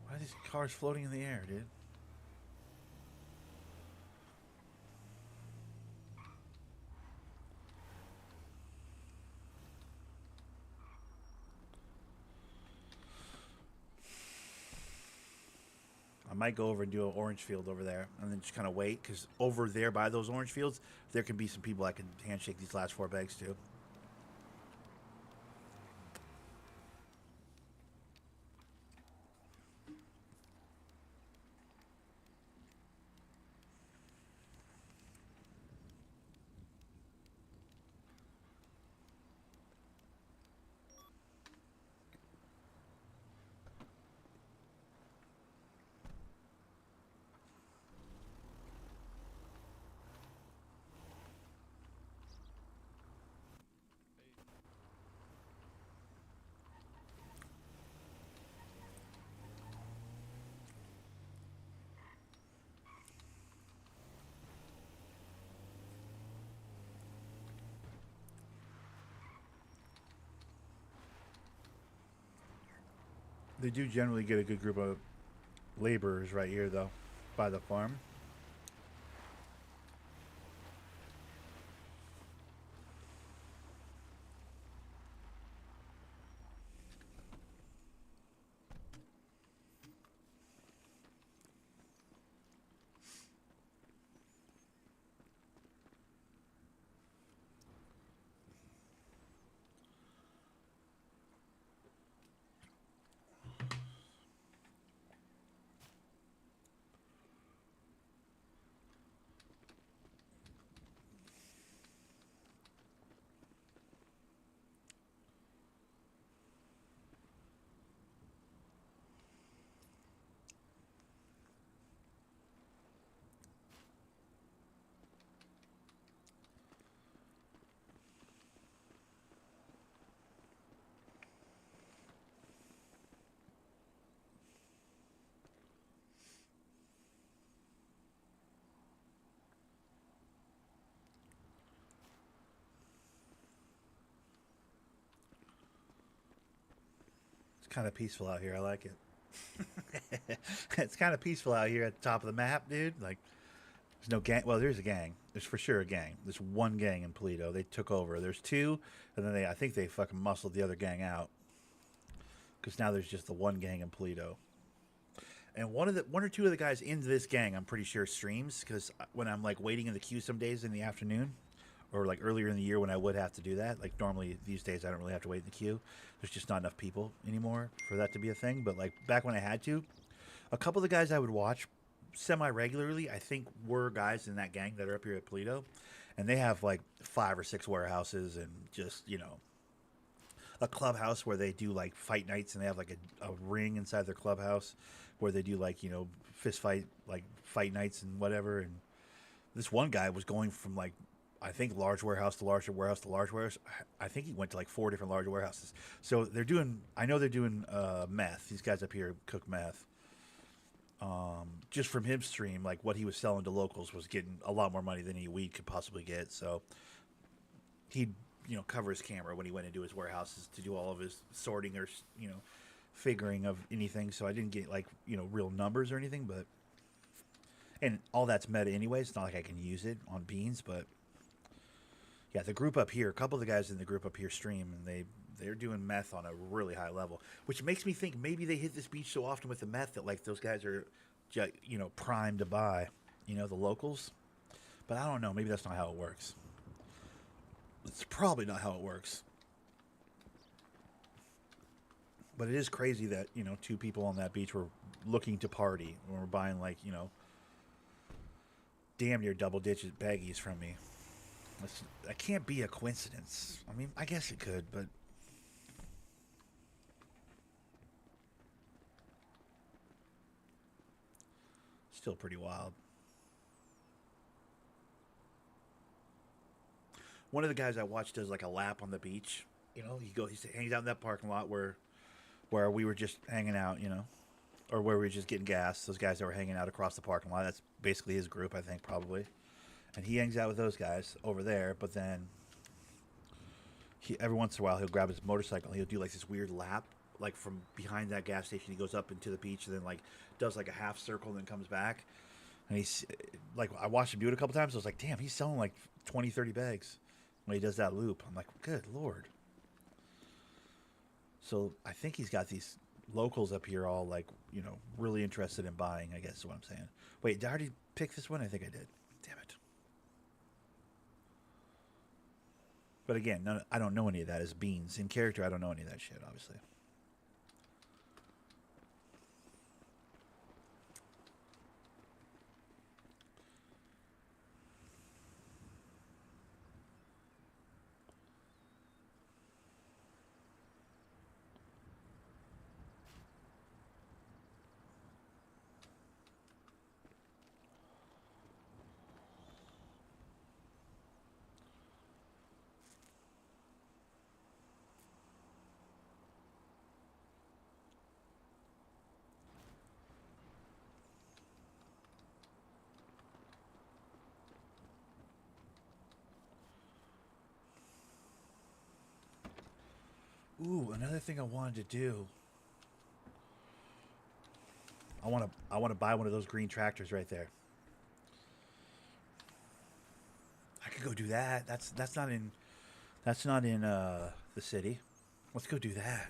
Why are these cars floating in the air, dude? I might go over and do an orange field over there and then just kind of wait, because over there by those orange fields, there can be some people I can handshake these last 4 bags to. They do generally get a good group of laborers right here, though, by the farm. It's kind of peaceful out here. I like it. It's kind of peaceful out here at the top of the map, dude. Like, there's no gang. Well, there's a gang. There's for sure a gang. There's one gang in Polito. They took over. There's two, and then I think they fucking muscled the other gang out. Because now there's just the one gang in Polito. And one or two of the guys in this gang, I'm pretty sure streams. Because when I'm like waiting in the queue some days in the afternoon, or like earlier in the year when I would have to do that. Like normally these days I don't really have to wait in the queue. There's just not enough people anymore for that to be a thing. But like back when I had to, a couple of the guys I would watch semi-regularly, I think were guys in that gang that are up here at Polito. And they have like 5 or 6 warehouses and just, you know, a clubhouse where they do like fight nights, and they have like a ring inside their clubhouse where they do like, you know, fist fight, like fight nights and whatever. And this one guy was going from like, I think large warehouse to larger warehouse to large warehouse. I think he went to like 4 different large warehouses. So they're doing, I know they're doing meth. These guys up here cook meth. Just from his stream, like what he was selling to locals was getting a lot more money than any weed could possibly get. So he'd, you know, cover his camera when he went into his warehouses to do all of his sorting or, you know, figuring of anything. So I didn't get like, you know, real numbers or anything, but, and all that's meta anyway. It's not like I can use it on Beans, but yeah, the group up here, a couple of the guys in the group up here stream, and they're doing meth on a really high level, which makes me think maybe they hit this beach so often with the meth that like those guys are, you know, primed to buy, you know, the locals. But I don't know. Maybe that's not how it works. It's probably not how it works. But it is crazy that, you know, 2 people on that beach were looking to party and were buying like, you know, damn near double-digit baggies from me. That can't be a coincidence. I mean, I guess it could, but still pretty wild. One of the guys I watched does like a lap on the beach. You know, he hangs out in that parking lot where we were just hanging out. You know, or where we were just getting gas. Those guys that were hanging out across the parking lot. That's basically his group, I think, probably. And he hangs out with those guys over there. But then every once in a while he'll grab his motorcycle and he'll do like this weird lap, like from behind that gas station. He goes up into the beach and then like does like a half circle and then comes back. And he's like, I watched him do it a couple times. I was like, damn, he's selling like 20, 30 bags when he does that loop. I'm like, good Lord. So I think he's got these locals up here all like, you know, really interested in buying, I guess is what I'm saying. Wait, did I already pick this one? I think I did. Damn it. But again, I don't know any of that as Beans. In character, I don't know any of that shit, obviously. Ooh, another thing I wanted to do I want to buy one of those green tractors right there. I could go do that. That's not in the city. Let's go do that.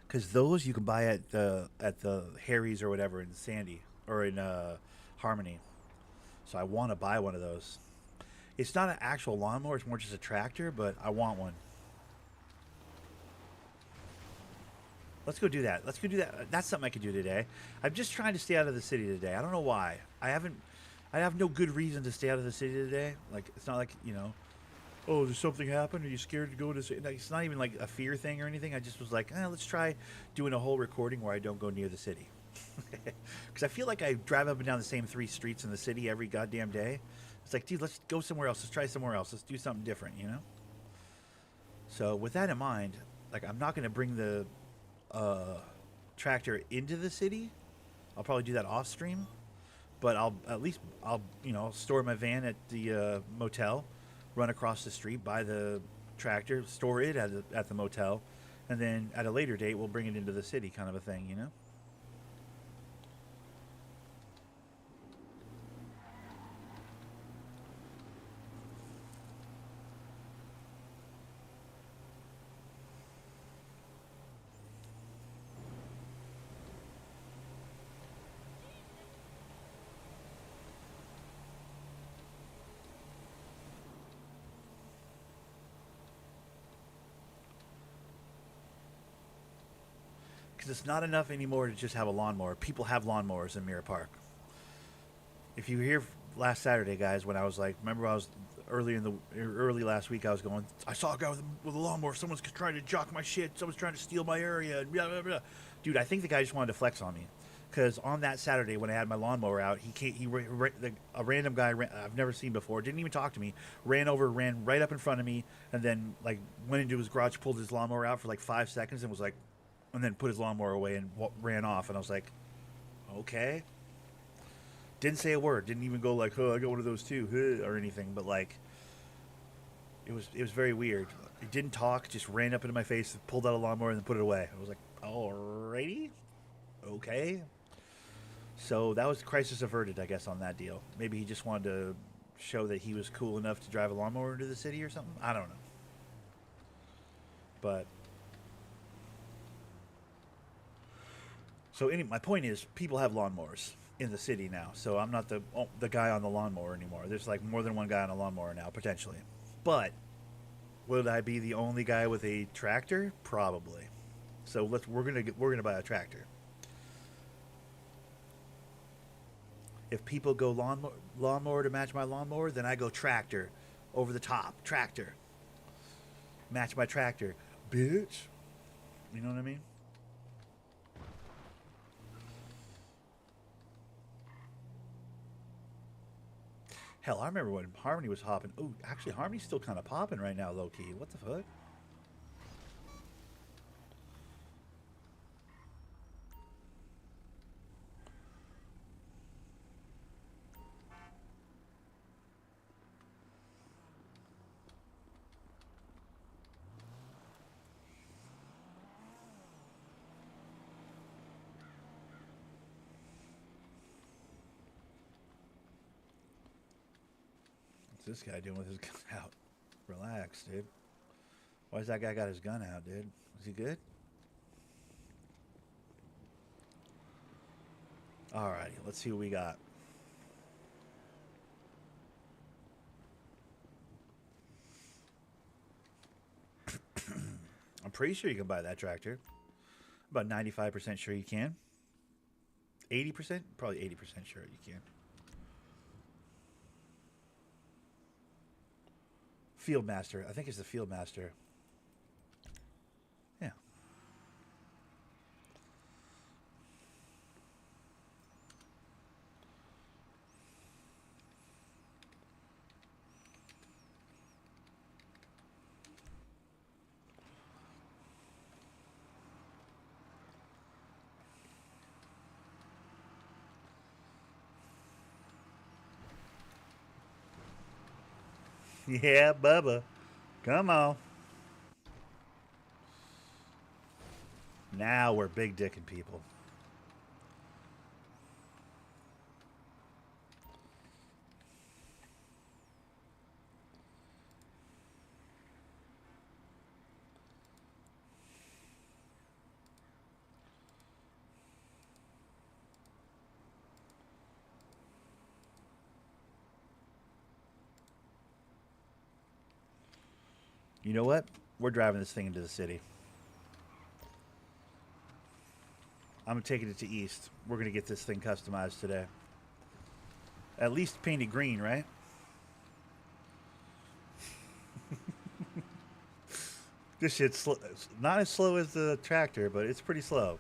Because those you can buy at the Harry's or whatever in Sandy or in Harmony. So I want to buy one of those. It's not an actual lawnmower; it's more just a tractor. But I want one. Let's go do that. Let's go do that. That's something I could do today. I'm just trying to stay out of the city today. I don't know why. I haven't. I have no good reason to stay out of the city today. Like it's not like oh, did something happen? Are you scared to go to? Like, it's not even like a fear thing or anything. I just was like, let's try doing a whole recording where I don't go near the city. Because I feel like I drive up and down the same 3 streets in the city every goddamn day. It's like, dude, let's go somewhere else. Let's try somewhere else. Let's do something different. So with that in mind, like I'm not going to bring the tractor into the city. I'll probably do that off stream, but I'll store my van at the motel, run across the street, buy the tractor, store it at the motel, and then at a later date we'll bring it into the city, kind of a thing. Because it's not enough anymore to just have a lawnmower. People have lawnmowers in Mirror Park. If you were here last Saturday, guys, when I was like, remember I was early last week, I was going, I saw a guy with a lawnmower. Someone's trying to jock my shit. Someone's trying to steal my area. And blah, blah, blah. Dude, I think the guy just wanted to flex on me. Because on that Saturday when I had my lawnmower out, a random guy I've never seen before, didn't even talk to me, ran right up in front of me, and then like went into his garage, pulled his lawnmower out for like 5 seconds, and was like, and then put his lawnmower away and ran off. And I was like, okay. Didn't say a word. Didn't even go like, oh, I got one of those too, or anything. But like, it was very weird. He didn't talk. Just ran up into my face, pulled out a lawnmower, and then put it away. I was like, alrighty, okay. So that was crisis averted, I guess, on that deal. Maybe he just wanted to show that he was cool enough to drive a lawnmower into the city or something. I don't know. But so anyway, my point is, people have lawnmowers in the city now. So I'm not the guy on the lawnmower anymore. There's like more than one guy on a lawnmower now, potentially. But would I be the only guy with a tractor? Probably. So we're gonna buy a tractor. If people go lawnmower to match my lawnmower, then I go tractor, over the top tractor. Match my tractor, bitch. You know what I mean? Hell, I remember when Harmony was hopping. Oh, actually, Harmony's still kind of popping right now, low key. What the fuck? What's this guy doing with his gun out? Relax, dude. Why's that guy got his gun out, dude? Is he good? Alrighty, let's see what we got. I'm pretty sure you can buy that tractor. About 95% sure you can. 80%? Probably 80% sure you can. Fieldmaster. I think it's the Fieldmaster. Yeah. Yeah, Bubba. Come on. Now we're big dicking people. You know what? We're driving this thing into the city. I'm taking it to East. We're going to get this thing customized today. At least painted green, right? This shit's not as slow as the tractor, but it's pretty slow.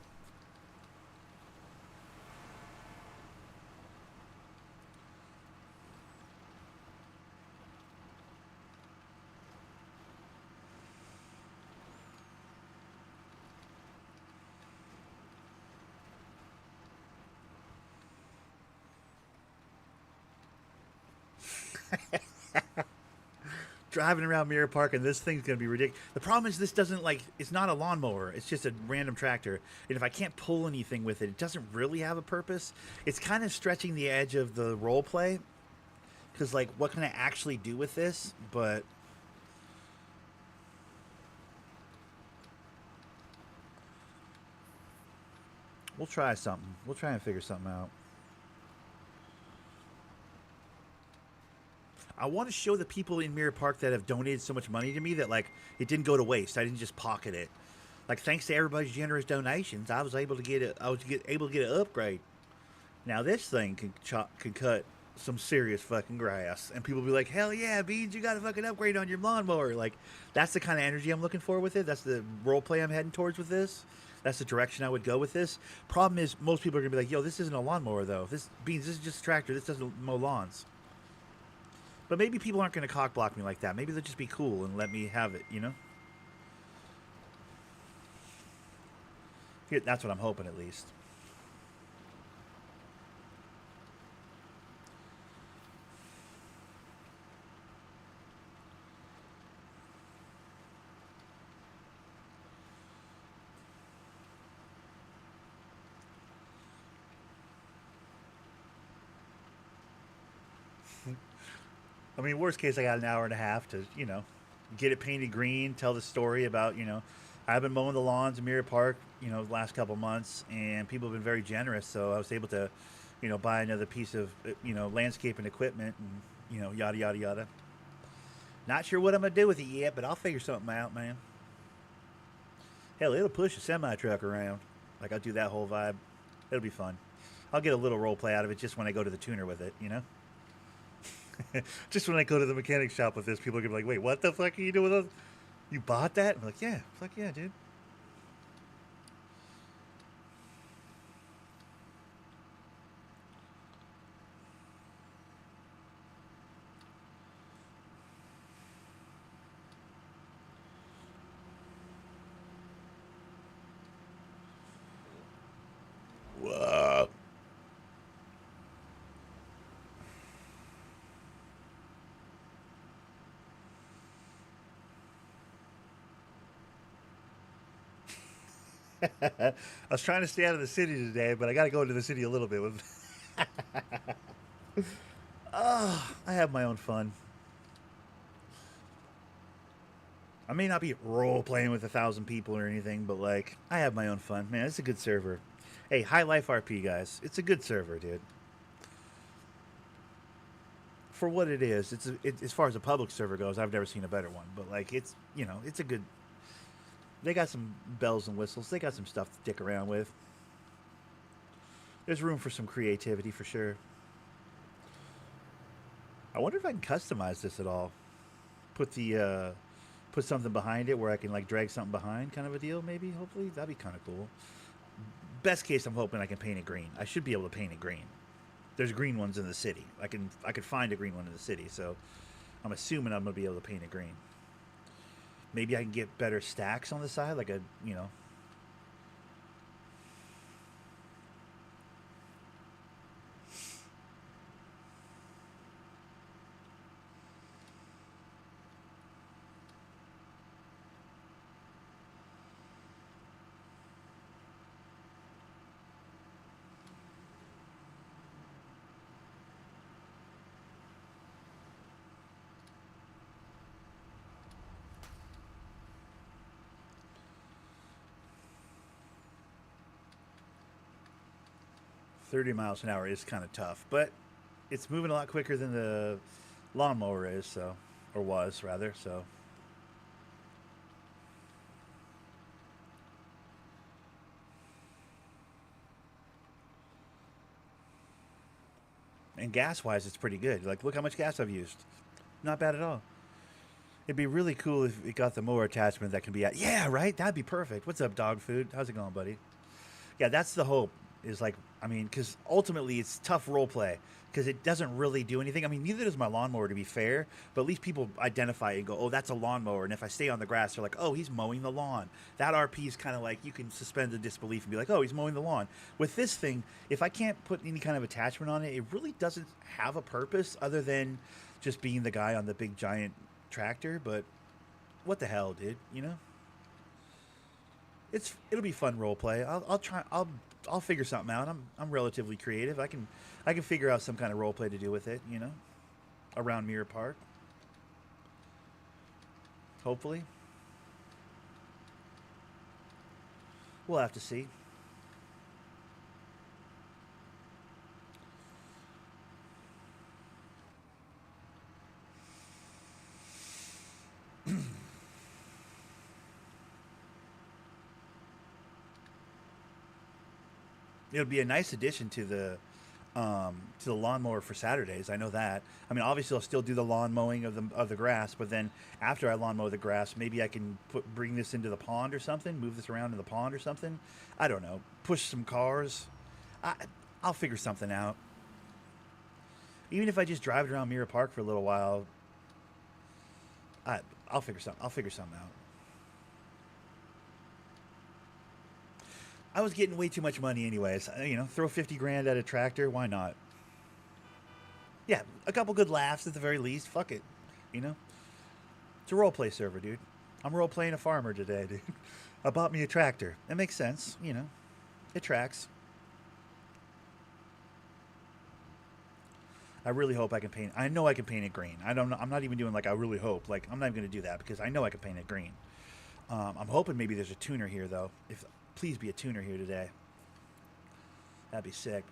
Driving around Mirror Park and this thing's gonna be ridiculous. The problem is this doesn't like it's not a lawnmower. It's just a random tractor. And if I can't pull anything with it, it doesn't really have a purpose. It's kind of stretching the edge of the role play. Because like, what can I actually do with this? But we'll try something. We'll try and figure something out. I want to show the people in Mirror Park that have donated so much money to me that like it didn't go to waste. I didn't just pocket it. Like thanks to everybody's generous donations, I was able to get it. Able to get an upgrade. Now this thing can cut some serious fucking grass, and people will be like, "Hell yeah, Beans, you got a fucking upgrade on your lawnmower!" Like that's the kind of energy I'm looking for with it. That's the role play I'm heading towards with this. That's the direction I would go with this. Problem is, most people are gonna be like, "Yo, this isn't a lawnmower though. This Beans, this is just a tractor. This doesn't mow lawns." But maybe people aren't going to cock block me like that. Maybe they'll just be cool and let me have it, you know? That's what I'm hoping, at least. I mean, worst case, I got an hour and a half to, you know, get it painted green, tell the story about, you know, I've been mowing the lawns in Mirror Park, you know, the last couple months, and people have been very generous. So I was able to, you know, buy another piece of, you know, landscaping equipment and, you know, yada, yada, yada. Not sure what I'm going to do with it yet, but I'll figure something out, man. Hell, it'll push a semi truck around. Like, I'll do that whole vibe. It'll be fun. I'll get a little role play out of it just when I go to the tuner with it, you know? Just when I go to the mechanic shop with this, people are gonna be like, "Wait, what the fuck are you doing with us? You bought that?" I'm like, "Yeah, fuck yeah, dude." Whoa. I was trying to stay out of the city today, but I got to go into the city a little bit with. Oh, I have my own fun. I may not be role playing with 1,000 people or anything, but like I have my own fun. Man, it's a good server. Hey, Highlife RP guys, it's a good server, dude. For what it is, as far as a public server goes, I've never seen a better one. But like, it's you know, it's a good. They got some bells and whistles. They got some stuff to dick around with. There's room for some creativity for sure. I wonder if I can customize this at all. Put the put something behind it where I can like drag something behind, kind of a deal. Maybe, hopefully, that'd be kind of cool. Best case, I'm hoping I can paint it green. I should be able to paint it green. There's green ones in the city. I could find a green one in the city, so I'm assuming I'm gonna be able to paint it green. Maybe I can get better stacks on the side, like a you know. 30 miles an hour is kind of tough, but it's moving a lot quicker than the lawnmower is, so, or was rather, so. And gas-wise, it's pretty good. Like, look how much gas I've used. Not bad at all. It'd be really cool if it got the mower attachment that can be at. Yeah, right? That'd be perfect. What's up, dog food? How's it going, buddy? Yeah, that's the hope. Is like, I mean, because ultimately it's tough role play because it doesn't really do anything. I mean, neither does my lawnmower, to be fair. But at least people identify it and go, "Oh, that's a lawnmower." And if I stay on the grass, they're like, "Oh, he's mowing the lawn." That RP is kind of like you can suspend the disbelief and be like, "Oh, he's mowing the lawn." With this thing, if I can't put any kind of attachment on it, it really doesn't have a purpose other than just being the guy on the big giant tractor. But what the hell, dude? You know, it'll be fun role play. I'll try. I'll figure something out. I'm relatively creative. I can figure out some kind of role play to do with it. You know, around Mirror Park. Hopefully, we'll have to see. It would be a nice addition to the lawnmower for Saturdays. I know that. I mean, obviously, I'll still do the lawn mowing of the grass, but then after I lawn mow the grass, maybe I can bring this into the pond or something, move this around in the pond or something. I don't know. Push some cars. I'll figure something out. Even if I just drive it around Mirror Park for a little while, I'll figure something. I'll figure something out. I was getting way too much money anyways. You know, throw 50 grand at a tractor. Why not? Yeah, a couple good laughs at the very least. Fuck it. You know? It's a roleplay server, dude. I'm role playing a farmer today, dude. I bought me a tractor. It makes sense, you know. It tracks. I really hope I can paint. I know I can paint it green. I don't know. I'm not even doing like I really hope. Like I'm not even going to do that because I know I can paint it green. I'm hoping maybe there's a tuner here though. If please be a tuner here today. That'd be sick.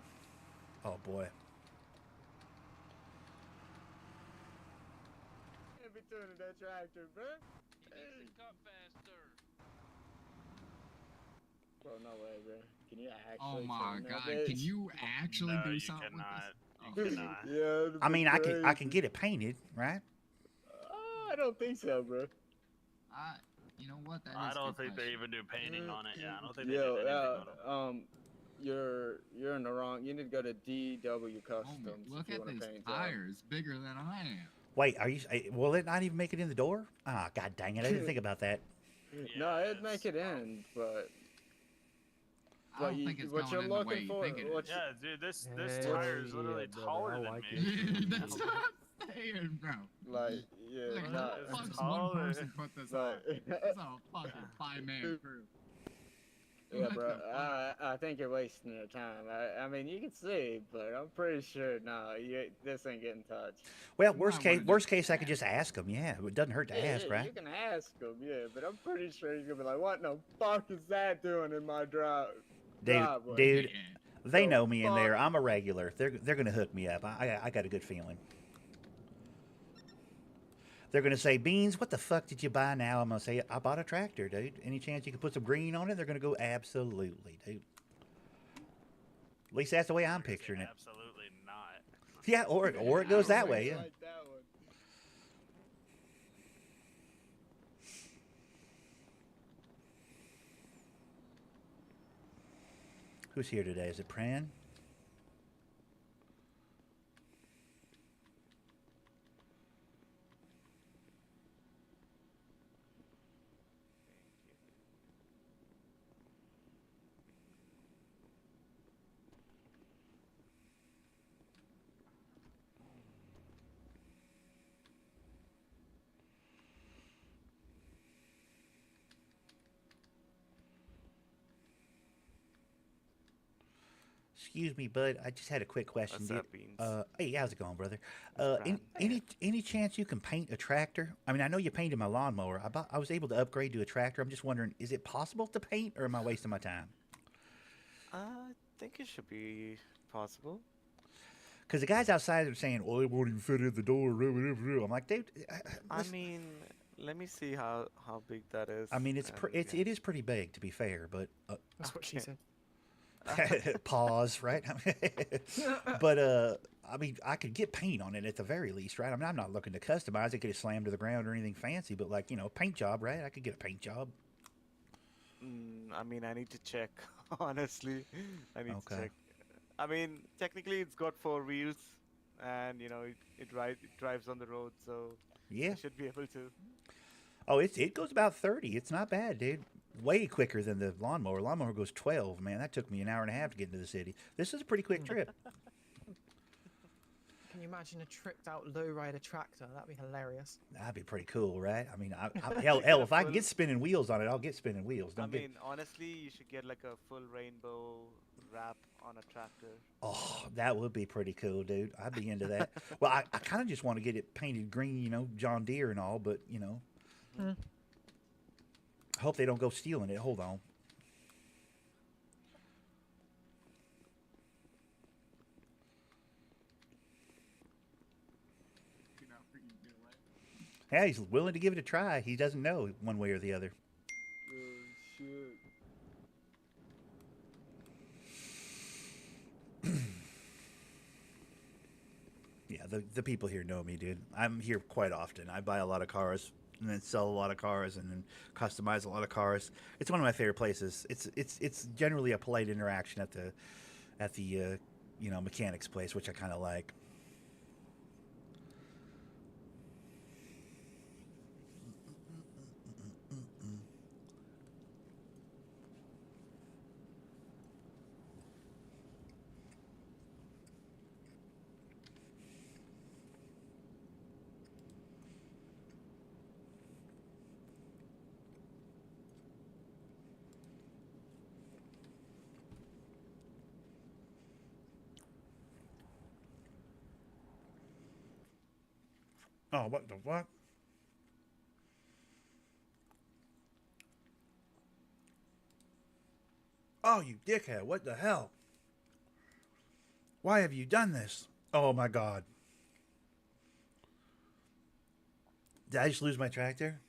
Oh boy. Can't be tuning that tractor, bro. He cut faster. Bro, no way, bro. Can you Oh actually my tune that god, bitch? can you actually No, do you something cannot. with You this? cannot. Yeah. I mean, I can get it painted, right? I don't think so, bro. You know what? That is I a don't good think they question. even do painting on it. Yeah, I don't think they Yo, did anything on them. you're in the wrong. You need to go to DW Customs Homie, look if you at want this to paint. tires, bigger than I am. Wait, will it not even make it in the door? Ah, god dang it! I didn't think about that. No, Yeah, it'd make it's it rough. in, but I don't think it's what going you're in the way looking you for, think it is. Yeah, dude, this Hell tire is yeah, literally brother, taller I than like me. it. That's what I'm saying, bro. like, yeah, Like, nah, how it's the fuck's taller. one person put this on? like, That's a fucking five-man crew. yeah, What bro. the fuck? I think you're wasting your time. I mean, you can see, but I'm pretty sure this ain't getting touched. Well, You might wanna worst just case, I could ask. just ask them. Yeah, it doesn't hurt to Yeah, ask, yeah, right? you can ask him, yeah, but I'm pretty sure he's gonna be like, "What in the fuck is that doing in my driveway?" Dude, Yeah. they The know me in fuck? there. I'm a regular. They're gonna hook me up. I got a good feeling. They're gonna say, Beans, what the fuck did you buy now? I'm gonna say, I bought a tractor, dude. Any chance you can put some green on it? They're gonna go, absolutely, dude. At least that's the way I'm picturing it. Absolutely not. Yeah, or it goes that way. Yeah. Like that one. Who's here today? Is it Pran? Excuse me, bud. I just had a quick question. What's up, Beans? Hey, how's it going, brother? Fine. Any chance you can paint a tractor? I mean, I know you painted my lawnmower. I was able to upgrade to a tractor. I'm just wondering, is it possible to paint, or am I wasting my time? think it should be possible. Because the guys outside are saying, "Well, it won't even fit in the door." I'm like, dude. I mean, let me see how big that is. I mean, and, it is pretty big, to be fair, but That's what she Okay. said. pause, right? But I mean, I could get paint on it at the very least, right? I mean, I'm not looking to customize it, get it slammed to the ground or anything fancy, but like, paint job, right? I could get a paint job. I mean, I need to check. Honestly, I need to Okay. check. I mean, technically, it's got 4 wheels, and it drives on the road, so Yeah. I should be able to. Oh, it goes about 30. It's not bad, dude. Way quicker than the lawnmower. Lawnmower goes 12. Man, that took me an hour and a half to get into the city. This is a pretty quick trip. Can you imagine a tricked out lowrider tractor? That'd be hilarious. That'd be pretty cool, right? I mean, hell, if I can get spinning wheels on it, I'll get spinning wheels. I mean, honestly, you should get like a full rainbow wrap on a tractor. Oh, that would be pretty cool, dude. I'd be into that. Well, I kind of just want to get it painted green, John Deere and all, but, I hope they don't go stealing it. Hold on. You know, freaking get away. Yeah, he's willing to give it a try. He doesn't know one way or the other. Oh, shit. Yeah, the people here know me, dude. I'm here quite often. I buy a lot of cars and then sell a lot of cars and then customize a lot of cars. It's one of my favorite places. It's generally a polite interaction at the mechanics place, which I kind of like. Oh, what the fuck? Oh, you dickhead. What the hell? Why have you done this? Oh, my God. Did I just lose my tractor?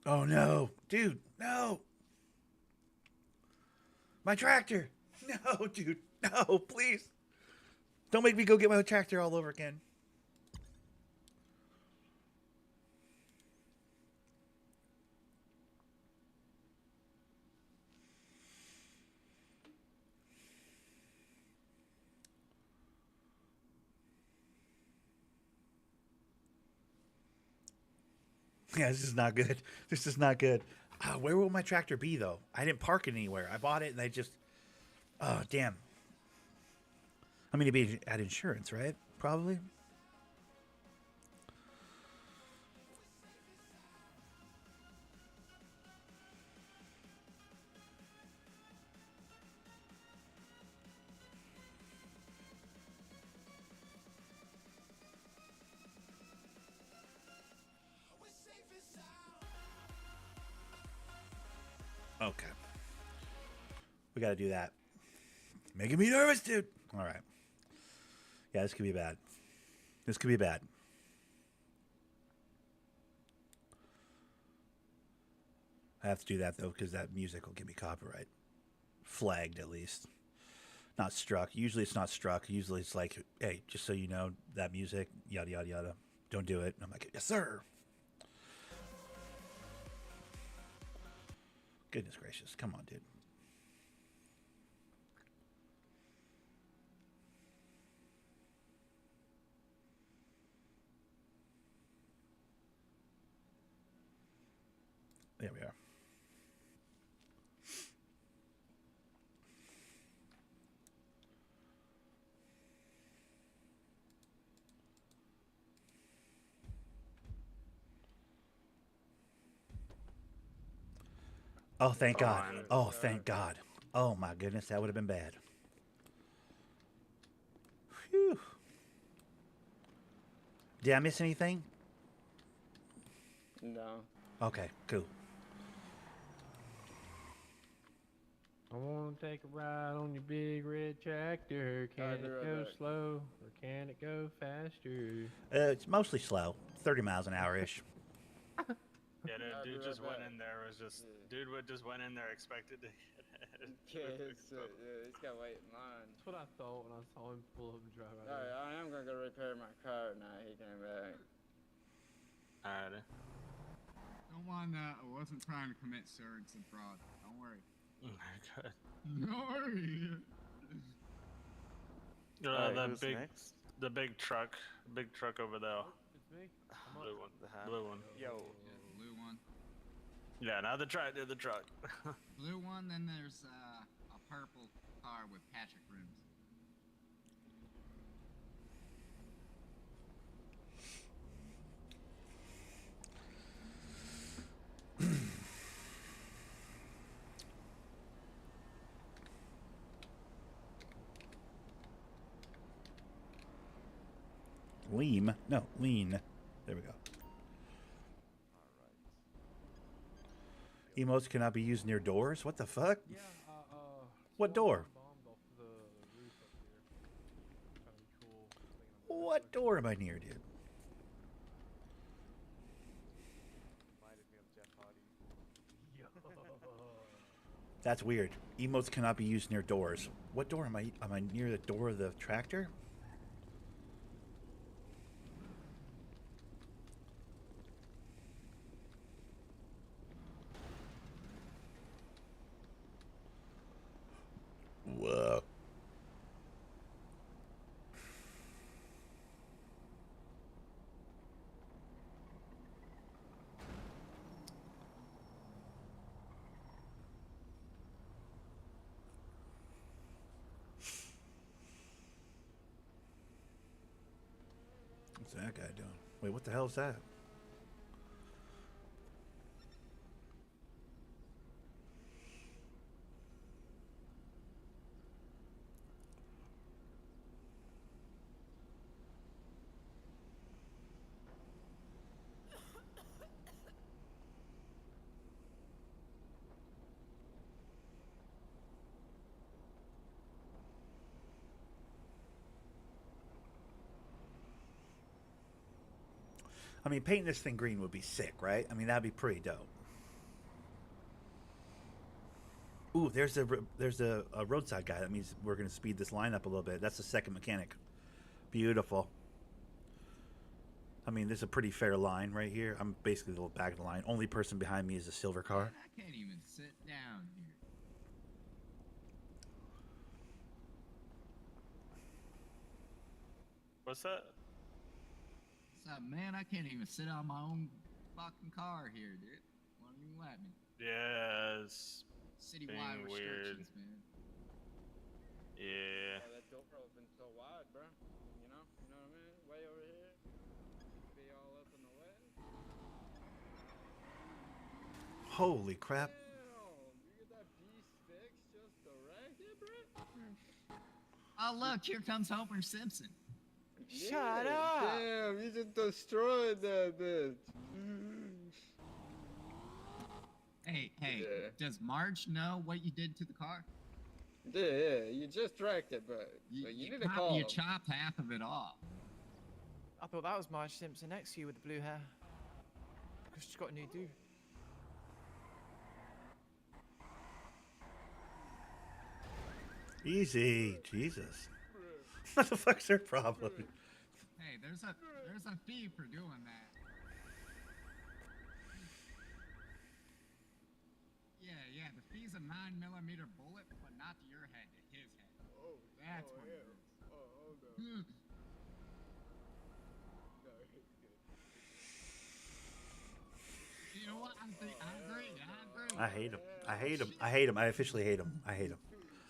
Oh, no. Dude, no. My tractor. No, dude. No, please. Don't make me go get my tractor all over again. Yeah, this is not good. This is not good. Where will my tractor be, though? I didn't park it anywhere. I bought it, and I just... Oh, damn. I mean, it'd be at insurance, right? Probably. Okay. We got to do that. Making me nervous, dude. All right. Yeah, this could be bad. This could be bad. I have to do that, though, because that music will give me copyright. Flagged, at least. Not struck. Usually it's not struck. Usually it's like, hey, just so you know, that music, yada, yada, yada. Don't do it. And I'm like, yes, sir. Goodness gracious. Come on, dude. There we are. Oh, thank God. Oh, thank God. Oh, my goodness. That would have been bad. Phew. Did I miss anything? No. Okay, cool. Oh, wanna take a ride on your big red tractor? Can be it right go back. slow or can it go faster? It's mostly slow, 30 miles an hour ish. Yeah, I'll be dude right just went back. in there was just Yeah. just went in there expected to get it. Yeah, he's got to wait in line. That's what I thought when I saw him pull up and drive right Alright, over. I am gonna go repair my car now. He came back. Alright. Don't mind that. I wasn't trying to commit serves and fraud. Don't worry. Good. Don't worry. The who's big, next? the big truck over there. It's me. Blue one. The ham. Blue one. Yo. Yeah, the blue one. Yeah, now the truck. The truck. Blue one, then there's a purple car with Patrick rims. Lean. No, lean. There we go. Emotes cannot be used near doors? What the fuck? Yeah, What door? bombed off the roof up here. Trying to be cool. thinking I'm What door am I near, dude? Reminded me of Jeff Hardy. That's weird. Emotes cannot be used near doors. What door am I? Am I near the door of the tractor? Whoa. What's that guy doing? Wait, what the hell is that? I mean, painting this thing green would be sick, right? I mean, that'd be pretty dope. Ooh, there's a roadside guy. That means we're gonna speed this line up a little bit. That's the second mechanic. Beautiful. I mean, this is a pretty fair line right here. I'm basically the back of the line. Only person behind me is a silver car. Man, I can't even sit down here. What's that? What's up, man? I can't even sit on my own fucking car here, dude. Won't even let me. Yes. Citywide Being weird. restrictions, man. Yeah. Yeah, that door opens so wide, bro. You know what I mean? Way over here. Be all up in the way. Holy crap! Damn, you get that beast fixed just to wreck it, bro? Oh, look, here comes Homer Simpson. Shut up! Damn, you just destroyed that bitch. Hey, Yeah. does Marge know what you did to the car? Yeah, you just wrecked it, but you need to call You him. chopped half of it off. I thought that was Marge Simpson next to you with the blue hair. Because she's got a new do. Easy, Jesus. What the fuck's their problem? Hey, there's a fee for doing that. Yeah, the fee's a 9mm bullet, but not to your head, to his head. Oh, That's what it yeah. is. Oh, hold on. No, it's good. You know what? I agree. I hate him. I hate him. I hate him. I officially hate him. I hate him.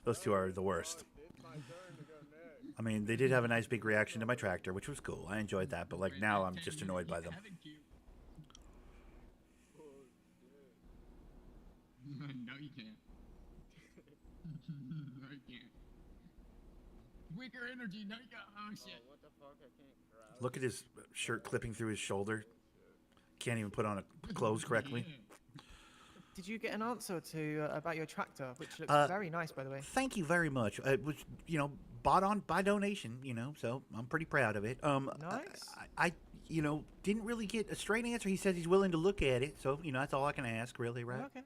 Those two are the worst. It's my turn to go next. I mean, they did have a nice big reaction to my tractor, which was cool. I enjoyed that, but like now I'm just annoyed by them. Oh, No, you can't. No, you can't. Weaker energy. No, you got. Oh shit. oh, what the fuck? I can't grab. Look at his shirt clipping through his shoulder. Can't even put on a clothes correctly. Did you get an answer to about your tractor, which looks very nice, by the way? Thank you very much. It was, bought by donation, so I'm pretty proud of it. Nice. I didn't really get a straight answer. He says he's willing to look at it, so that's all I can ask, really, right? Okay.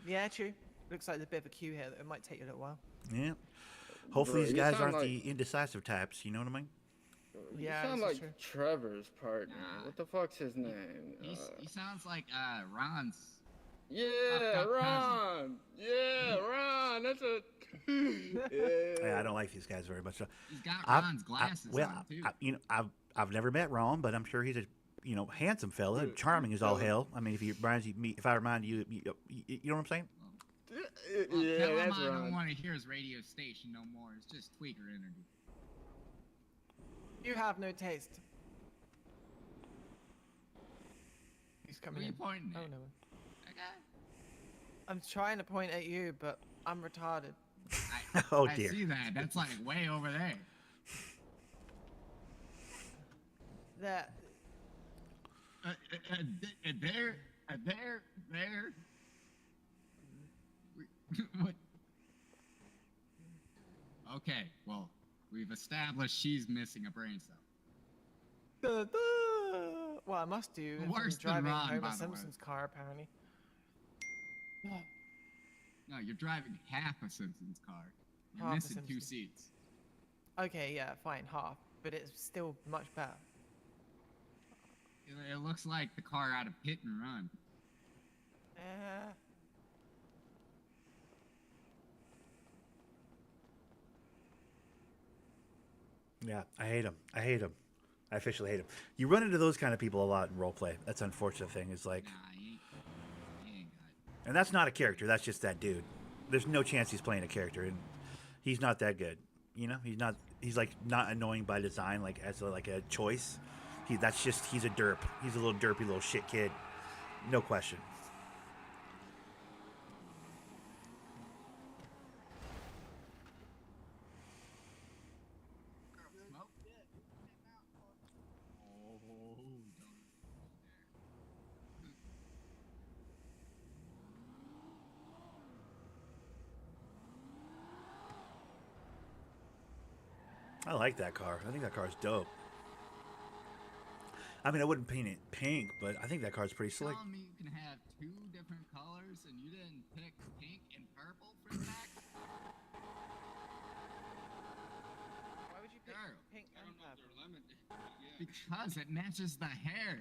Yeah, true. Looks like there's a bit of a queue here. It might take you a little while. Yeah. Hopefully Bro, these you guys sound aren't like- the indecisive types. You know what I mean? Yeah, you sound this like is true. Trevor's partner. Nah. What the fuck's his name? He sounds like Ron's. Yeah, Fucked up Ron. Yeah, Ron. That's a. yeah. Yeah, I don't like these guys very much. So He's got I've- Ron's glasses well, on too. I've never met Ron, but I'm sure he's a handsome fella, Dude, charming as all dude. hell. I mean, if I remind you, you know what I'm saying? Well, Yeah, tell him that's I don't Ron. want to hear his radio station no more. It's just tweaker energy. You have no taste. He's Who are coming you in. pointing Oh at? no. That guy? I'm trying to point at you, but I'm retarded. Oh I dear. see that. That's like way over there. That. There. What? Okay, well, we've established she's missing a brain cell. Well, I must do. If I'm Worse than driving Ron, Homer by the way. Simpson's car, apparently. No, you're driving half a Simpsons car. You're Half a missing two Simpsons. seats. Okay, yeah, fine, half, but it's still much better. It looks like the car out of Hit and Run. Uh, Yeah, I hate him. I officially hate him. You run into those kind of people a lot in roleplay. That's the unfortunate thing. Is like, Nah, he ain't got and that's not a character. That's just that dude. There's no chance he's playing a character, and he's not that good. He's not. He's like not annoying by design, like as a choice. He's a derp. He's a little derpy little shit kid. No question. smoke. Oh, don't. I like that car. I think that car's dope. I mean, I wouldn't paint it pink, but I think that car's pretty slick. Telling me you can have two different colors and you didn't pick pink and purple for the back? why would you pick Girl, pink and purple? Because it matches the hair.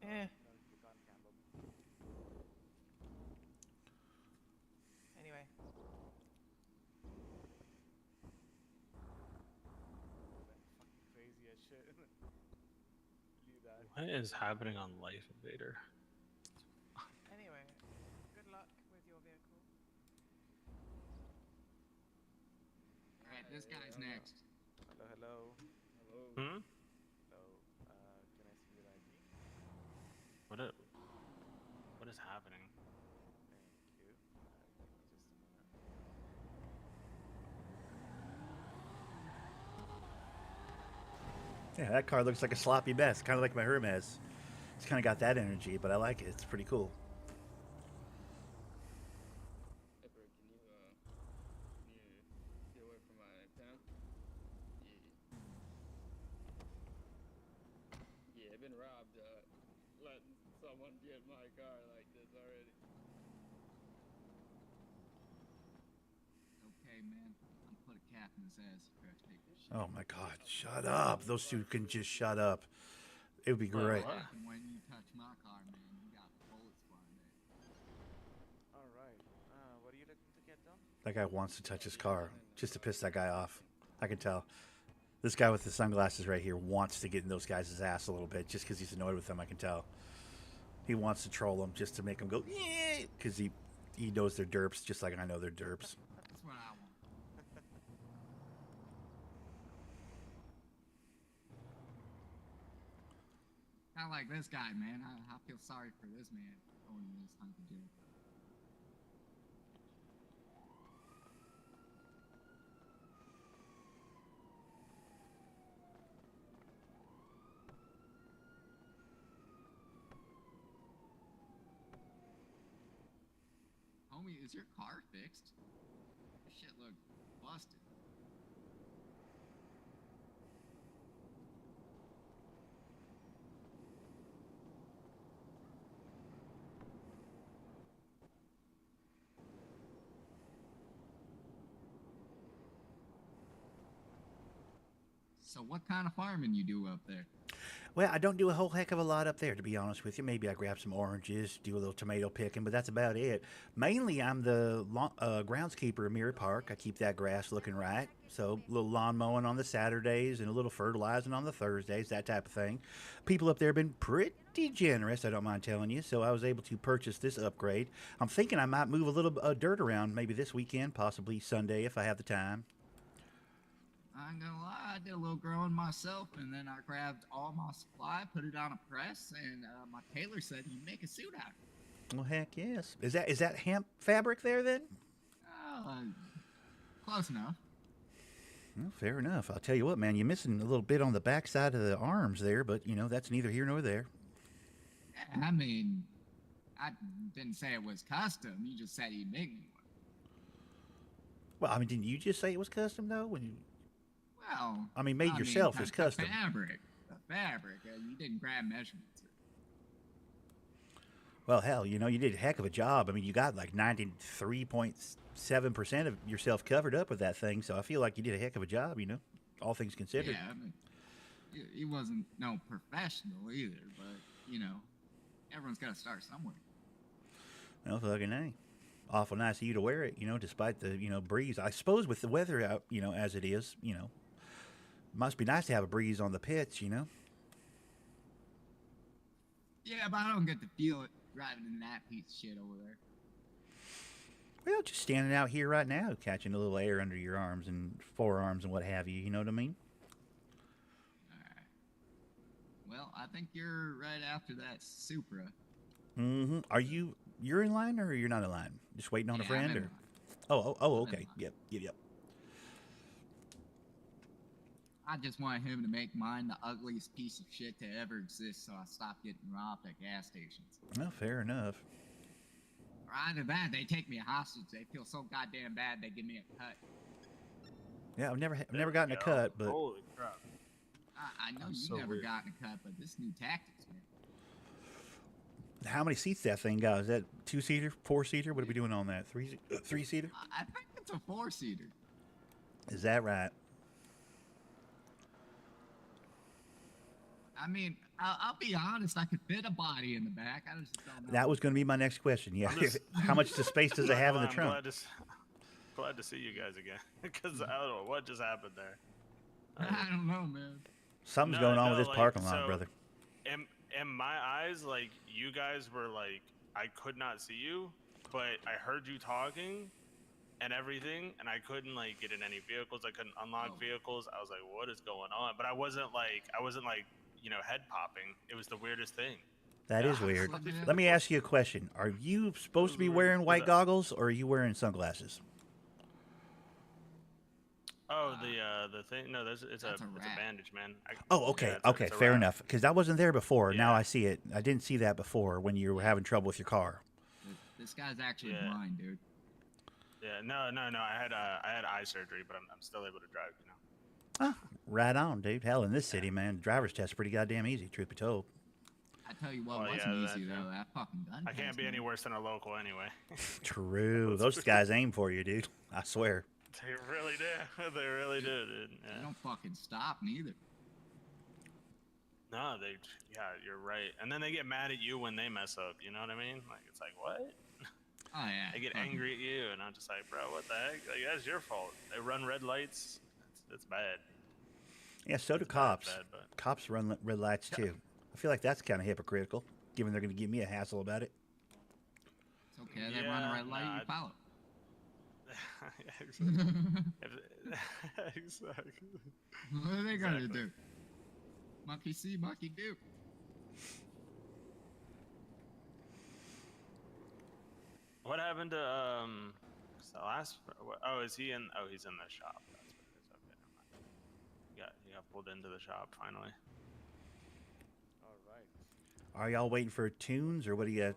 Eh. Anyway. Crazy as shit. Leave that. What is happening on Life Invader? Anyway, good luck with your vehicle. Alright, this guy's next. Hello, hello. Hello. Hmm? Hello. Can I see your ID? What is happening? Thank you. Just a minute. Yeah, that car looks like a sloppy mess, kind of like my Hermes. It's kind of got that energy, but I like it. It's pretty cool. Hey, bro, can you get away from my pen? Yeah. Yeah, I've been robbed. Letting someone get my car like this already. Okay, man. I'm put a cap in his ass. You better take this shit. Oh my God, shut up! Those two can just shut up. It would be great. what? And when you touch my car, man, you got bullets flying at you. All right. What are you looking to get done? That guy wants to touch his car just to piss that guy off. I can tell. This guy with the sunglasses right here wants to get in those guys' ass a little bit just because he's annoyed with them. I can tell. He wants to troll them just to make them go, yeah, because he knows they're derps just like I know they're derps. That's what I want. Not like this guy, man. I feel sorry for this man going to this hunk of jail. Is your car fixed? Your shit look busted. So what kind of farming you do up there? Well, I don't do a whole heck of a lot up there, to be honest with you. Maybe I grab some oranges, do a little tomato picking, but that's about it. Mainly, I'm the groundskeeper of Mirror Park. I keep that grass looking right. So, a little lawn mowing on the Saturdays and a little fertilizing on the Thursdays, that type of thing. People up there have been pretty generous, I don't mind telling you. So, I was able to purchase this upgrade. I'm thinking I might move a little dirt around maybe this weekend, possibly Sunday if I have the time. I ain't gonna lie, I did a little growing myself, and then I grabbed all my supply, put it on a press, and my tailor said you make a suit out of it. Well, heck yes. Is that hemp fabric there then? Oh, close enough. Well, fair enough. I'll tell you what, man, you're missing a little bit on the backside of the arms there, but, you know, that's neither here nor there. Yeah, I mean, I didn't say it was custom. You just said you'd make me one. Well, I mean, didn't you just say it was custom, though? Well, I mean, made yourself is custom. The fabric. You didn't grab measurements. Well, hell, you know, you did a heck of a job. I mean, you got like 93.7% of yourself covered up with that thing, so I feel like you did a heck of a job, you know, all things considered. Yeah, I mean, he wasn't no professional either, but, you know, everyone's got to start somewhere. Well, fucking A. Awful nice of you to wear it, you know, despite the, you know, breeze. I suppose with the weather out, you know, as it is, you know, must be nice to have a breeze on the pits, you know. Yeah, but I don't get to feel it driving in that piece of shit over there. Well, just standing out here right now, catching a little air under your arms and forearms and what have you, you know what I mean? All right. Well, I think you're right after that Supra. Mm-hmm. You're in line or you're not in line? Just waiting on a friend? I'm in Or? line. Oh, okay. Yep. I just want him to make mine the ugliest piece of shit to ever exist, so I stop getting robbed at gas stations. Well, fair enough. Or either that, they take me hostage. They feel so goddamn bad they give me a cut. Yeah, I've never gotten a cut, but Holy crap. I know That's you so never weird. gotten a cut, but this new tactics, man. how many seats that thing got? Is that 2-seater, 4-seater? What are we doing on that? 3-seater? I think it's a 4-seater. Is that right? I mean, I'll be honest. I could fit a body in the back. I just don't know. That was going to be my next question. Yeah, I'm just- how much space does it have in the I'm trunk? glad to see you guys again, because I don't know what just happened there. I don't know, man. Something's No, going on no, with this like, parking lot, so- brother. In my eyes, like, you guys were like, I could not see you, but I heard you talking and everything, and I couldn't like get in any vehicles. I couldn't unlock vehicles. I was like, what is going on? But I wasn't like you know, head popping. It was the weirdest thing. That is Yeah. weird. Yeah. Let me ask you a question. Are you supposed to be wearing white goggles or are you wearing sunglasses? Oh, the thing. No, it's a That's a rat. bandage, man. Oh, okay. Yeah, it's a Fair wrap. enough. Because I wasn't there before. Now Yeah. I see it. I didn't see that before when you were having trouble with your car. This guy's actually Yeah. blind, dude. Yeah, no. I had eye surgery, but I'm still able to drive. You know. Right on, dude. Hell, in this city, man, the driver's test's pretty goddamn easy, truth be told. I tell you what Well, wasn't yeah, easy, that, though. That fucking gun I can't test, be man. any worse than a local anyway. True. Those guys aim for you, dude. I swear. They really did. They really did. Dude. They Yeah. don't fucking stop, neither. No, yeah, you're right. And then they get mad at you when they mess up. You know what I mean? Like, it's like, what? Oh, yeah. They get fucking- angry at you, and I'm just like, bro, what the heck? Like, that's your fault. They run red lights. It's bad. Yeah, so do It's cops. bad, but Cops run red lights, too. I feel like that's kind of hypocritical, given they're going to give me a hassle about it. It's okay. They run a Yeah, red light, nah, you follow. yeah, exactly. Exactly. What are they gonna Exactly. do? Monkey see, monkey do. What happened to the last? Oh, is he in? Oh, he's in the shop. That's what it is. Okay, never mind. He got pulled into the shop finally. All right. Are y'all waiting for tunes, or what do you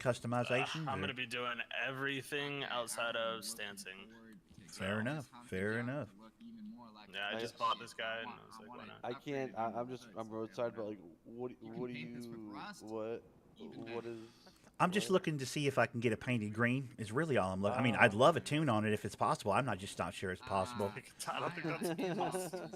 customizations? I'm or- gonna be doing everything outside of stancing. Fair enough. Fair enough. Yeah, I just bought this guy, and I was like, why not? I can't. I'm roadside, but like, what do you? What is? I'm just what? looking to see if I can get a painted green. Is really all I'm looking. I mean, I'd love a tune on it if it's possible. I'm not sure it's possible. I don't think that's possible.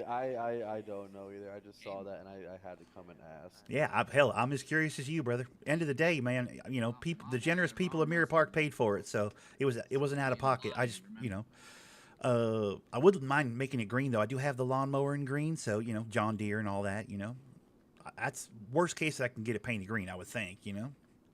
I don't know either. I just saw that and I had to come and ask. Yeah, I'm as curious as you, brother. End of the day, man, you know, the generous people of Mirror Park paid for it, so it wasn't out of pocket. I just, I wouldn't mind making it green though. I do have the lawnmower in green, so John Deere and all that. That's worst case I can get it painted green. I would think,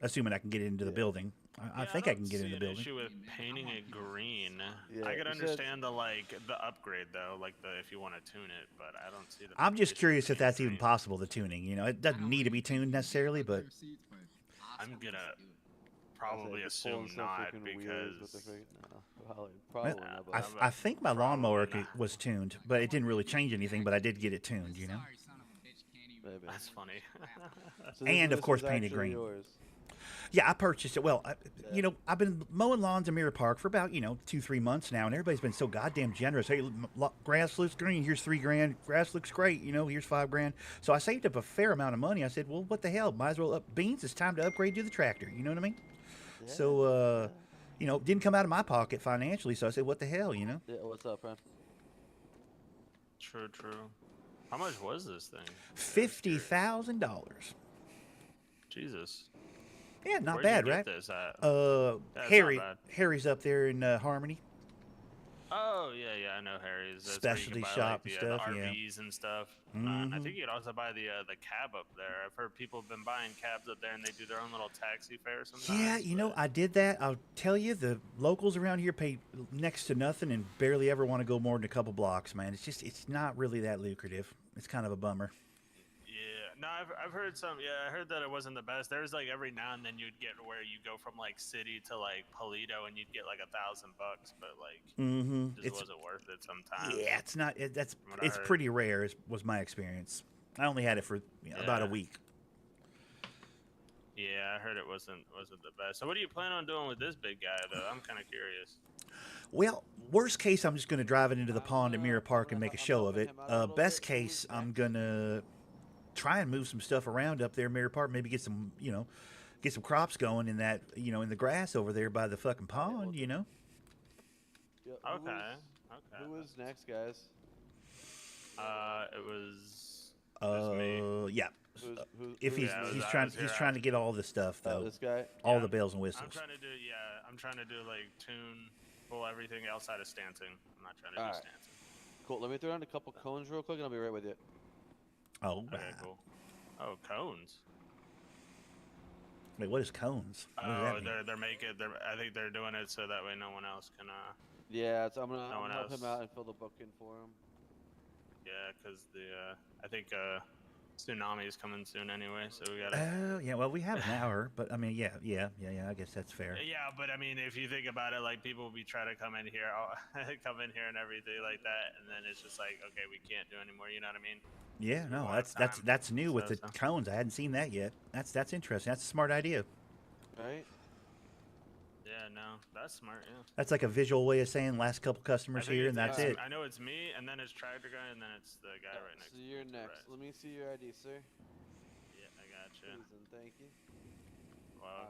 assuming I can get it into the building. I think I can get it in the building. Issue with painting it green. Yeah, I could you understand the upgrade though, if you want to tune it, but I don't see the. I'm just issue curious with if that's painting even green. possible. The tuning, it doesn't need to be tuned necessarily, but I'm gonna probably assume not because. Probably not. But I think my Probably lawnmower not. was tuned, but it didn't really change anything. But I did get it tuned, maybe. That's funny. So And, of this course, was painted actually green. Yours. Yeah, I purchased it. Well, I've been mowing lawns in Mirror Park for about 2-3 months now, and everybody's been so goddamn generous. Hey, grass looks green. Here's $3,000. Grass looks great. Here's $5,000. So I saved up a fair amount of money. I said, well, what the hell? Might as well up beans. It's time to upgrade to the tractor. You know what I mean? Yeah, So, it didn't come out of my pocket financially. So I said, what the hell? Yeah, what's up, man? True. How much was this thing? $50,000. Jesus. Yeah, not Where'd bad, you get right? this at? That's Harry. not bad. Harry's up there in Harmony. Oh yeah, I know Harry's. That's Specialty where you can buy, shop the, and stuff, the yeah. RVs and stuff. Mhm. I think you could also buy the cab up there. I've heard people have been buying cabs up there, and they do their own little taxi fare sometimes. Yeah, but- I did that. I'll tell you, the locals around here pay next to nothing and barely ever want to go more than a couple blocks, man. It's not really that lucrative. It's kind of a bummer. Yeah, no, I've heard some. Yeah, I heard that it wasn't the best. There's every now and then you'd get where you go from city to Polito, and you'd get $1,000, but Mm-hmm. just wasn't worth it sometimes. Yeah, it's not. That's From what I it's heard. pretty rare. Was my experience. I only had it for about a Yeah. week. Yeah, I heard it wasn't the best. So what do you plan on doing with this big guy though? I'm kind of curious. Well, worst case, I'm just going to drive it into the pond at Mirror Park and make a show of it. Best case, I'm going to try and move some stuff around up there in Mirror Park. Maybe get some, get some crops going in that, in the grass over there by the fucking pond, Yeah, Okay. Who is next, guys? It was me. Yeah. Who's If he's Yeah, I he's was trying here to get all this stuff though, this guy? all Yeah. the bells and I'm whistles. trying to do tune, pull everything outside of stancing. I'm not trying to do Alright. stancing. Cool. Let me throw down a couple cones real quick, and I'll be right with you. Oh, Okay, wow. cool. Oh, cones. Wait, what is cones? What does Oh, that mean? I think they're doing it so that way no one else can. Yeah, I'm gonna No one help him else. out and fill the book in for him. Yeah, because I think tsunami is coming soon anyway, so we gotta. Oh, yeah. Well, we have an hour, but I mean, yeah. I guess that's fair. Yeah, but I mean, if you think about it, people will be trying to come in here, come in here and everything like that, and then it's just okay, we can't do anymore. You know what I mean? Yeah, no, We'll have that's time. new with So- the cones. I hadn't seen that yet. That's interesting. That's a smart idea. Right? Yeah, no, that's smart. Yeah. That's like a visual way of saying last couple I customers think here, and it's- that's it. I know it's me, and then it's tractor guy, and then it's the guy right next. So you're to next. Right. Let me see your ID, sir. Yeah, I gotcha. Please and thank you. Wow.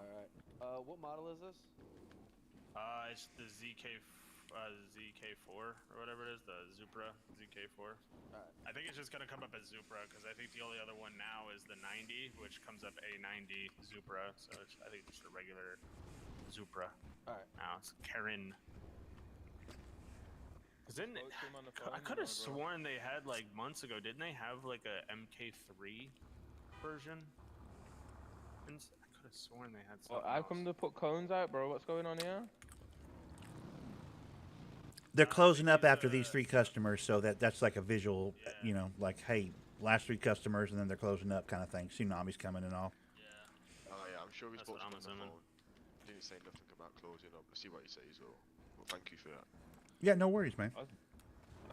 All right. What model is this? It's the ZK4 or whatever it is, the Zupra ZK4. Alright. I think it's just gonna come up as Zupra because I think the only other one now is the 90, which comes up A90 Zupra. So I think it's just a regular Zupra. Alright. Now it's Karen. Cause then Spoke to him on the I phone, could have bro. sworn they had months ago. Didn't they have a MK3 version? I could have sworn they had Well, something how else. come they put cones out, bro? What's going on here? They're I closing think up it's, after these 3 customers, so that's like a visual, Yeah. hey, last 3 customers, and then they're closing up kind of thing. Tsunami's coming and all. Yeah. Oh yeah, I'm sure we That's spoke what to him I'm on the assuming. phone. Didn't say nothing about closing up. I see what you say as well. Well, thank you for that. Yeah, no worries, man. I was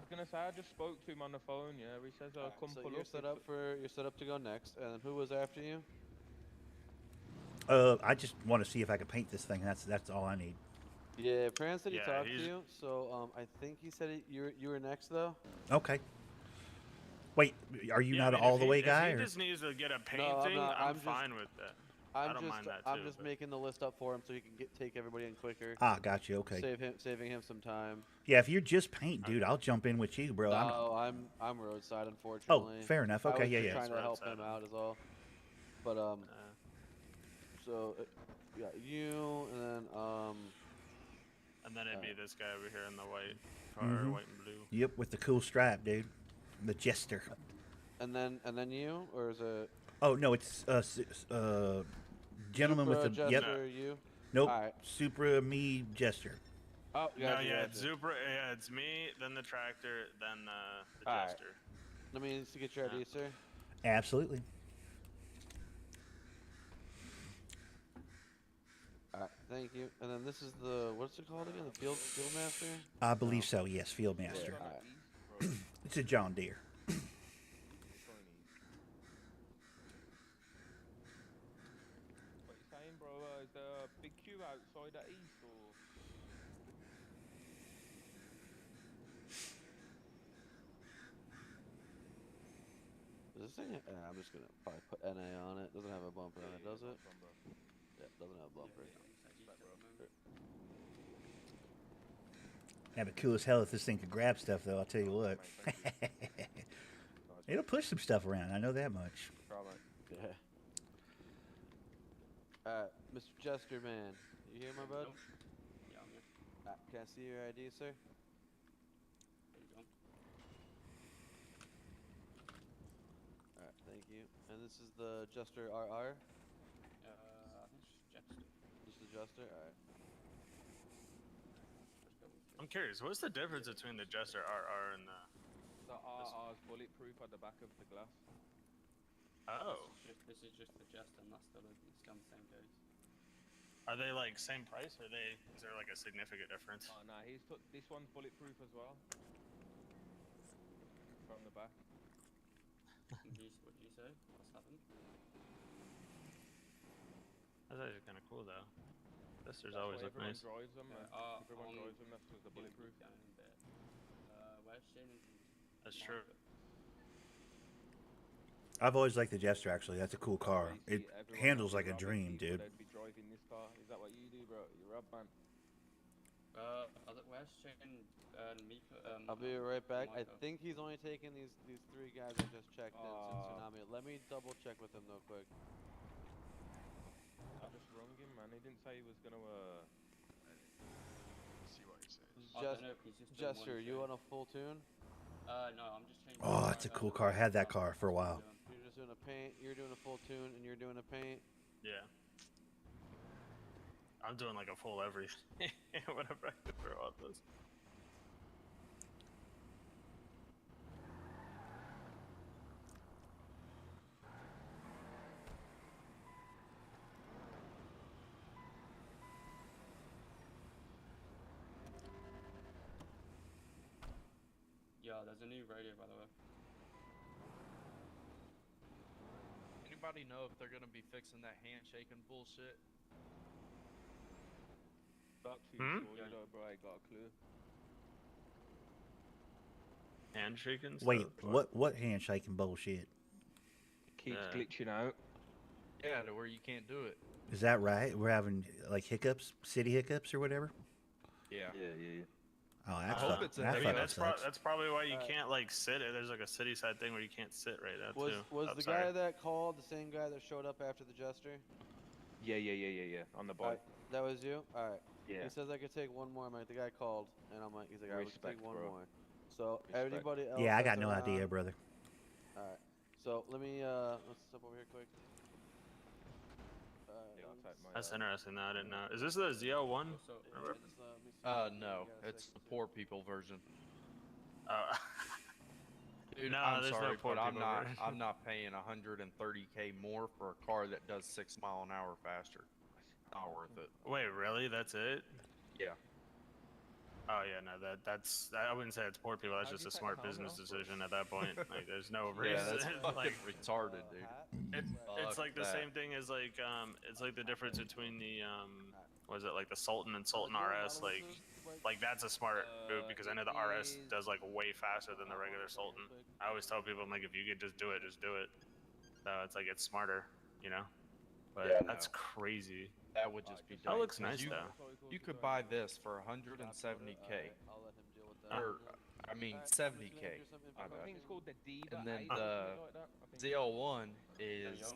gonna say I just spoke to him on the phone. Yeah, he says, "Oh, Alright, come so pull you're up." set up to go next, and then who was after you? I just want to see if I can paint this thing. That's all I need. Yeah, Pran said he Yeah, talked to he's- you, so I think he said you were next though. Okay. Wait, are you Yeah, not I an mean, all the way guy? If Or? he just needs to get a No, painting, not. I'm I'm just. fine with that. I don't mind that I'm too, just but- making the list up for him so he can take everybody in quicker. Ah, got you. Okay. Saving him some time. Yeah, if you're just paint, dude, I'll jump in with you, bro. No, I'm roadside, unfortunately. Oh, fair enough. I Okay, was yeah, just yeah. trying to help him out as well. But so we got you, and then And then it'd be this guy over here in the white car, Mhm. white and blue. Yep, with the cool stripe, dude. The jester. and then you, or is it? Oh no, it's gentleman with the Supra, yep. Jester, you? Nope. Alright. Supra me jester. Oh, No, gotcha, yeah, it's gotcha. Zupra. Yeah, it's me, then the tractor, then the Alright. jester. Let me see get your ID, sir. Absolutely. Alright, thank you. And then this is the what's it called again? The field master. I believe so. Yes, field master. Alright. It's a John Deere. What you saying, bro? Is there a big queue outside at East, or? Is this thing? I'm just gonna probably put NA on it. Doesn't have a bumper on it, does it? Yeah, doesn't have a bumper. That'd be cool as hell if this thing could grab stuff, though. I'll tell you what. It'll push some stuff around. I know that much. Yeah. Mr. Jester, man, you hear my bud? Yeah, I'm here. Can I see your ID, sir? There you go. Alright, thank you. And this is the Jester RR? I think it's Jester. Just the Jester? Alright. I'm curious, what's the difference between the Jester RR and the? The RR's bulletproof at the back of the glass. Oh. This is just the Jester, and that's it's on the same case. Are they like same price, or is there like a significant difference? Oh no, this one's bulletproof as well. From the back. What did you say? What's happened? That's actually kind of cool though. Jester's That's always why look everyone nice. drives them. Everyone drives them. That's because they're bulletproof. Where's Shane? That's true. I've always liked the Jester, actually. That's a cool car. You It see everyone handles else like a robbing dream, people, dude. They'd be driving this car. Is that what you do, bro? You rob, man. Where's Shane and Mika? I'll be right back. I Micah? think he's only taking these three guys I just checked in since Tsunami. Let me double check with him real quick. I just rung him, man. He didn't say he was gonna. See what he says. I don't know if he's just doing Jester, one you show. on a full tune? No, I'm just changing. Oh, that's a cool car. I had that car for a while. You're just doing a paint, you're doing a full tune, and you're doing a paint. Yeah. I'm doing like a full everything. Whatever I can throw out this. Yeah, there's a new radio, by the way. Anybody know if they're gonna be fixing that handshaking bullshit? Not too Hmm? sure, you know, bro. I got a clue. Handshaking stuff. Wait, what handshaking bullshit? Keeps glitching out. Yeah, to where you can't do it. Is that right? We're having like hiccups, city hiccups or whatever? Yeah. Oh, I that's hope fuck- it's a that thing. fucking That's, sucks. that's probably why you can't like sit. There's like a city side thing where you can't sit right now Was too. was the outside. guy that called the same guy that showed up after the Jester? Yeah. On the bike. That was you? Alright. Yeah. He says I could take one more. I'm like, the guy called, and I'm like, he's like, alright, we can Respect, take one bro. more. So Respect. everybody else. Yeah, I that's got no around- idea, brother. Alright. So let me let's step over here quick. That's interesting. Though. I didn't know. Is this the ZL1? No, it's the poor people version. Dude, No, I'm there's no sorry, poor but I'm people not. version. I'm not paying 130K more for a car that does 6 mile an hour faster. Not worth it. Wait, really? That's it? Yeah. Oh yeah, no, that's I wouldn't say it's poor people. That's just a smart business decision at that point. Like, there's no reason. Yeah, that's fucking like, retarded, dude. it's like the that. same thing as like it's like the difference between the was it like the Sultan and Sultan RS, like that's a smart move because I know the RS does like way faster than the regular Sultan. I always tell people, I'm like, if you could just do it, just do it. So it's like it's smarter, you know. But Yeah, that's no. crazy. That would just be dumb. That looks 'cause nice you, though. You could buy this for 170K. I'll let him deal with that. Or, I mean, 70K. I think it's called the D. And then A, the something like that, I think. ZL1 is, It's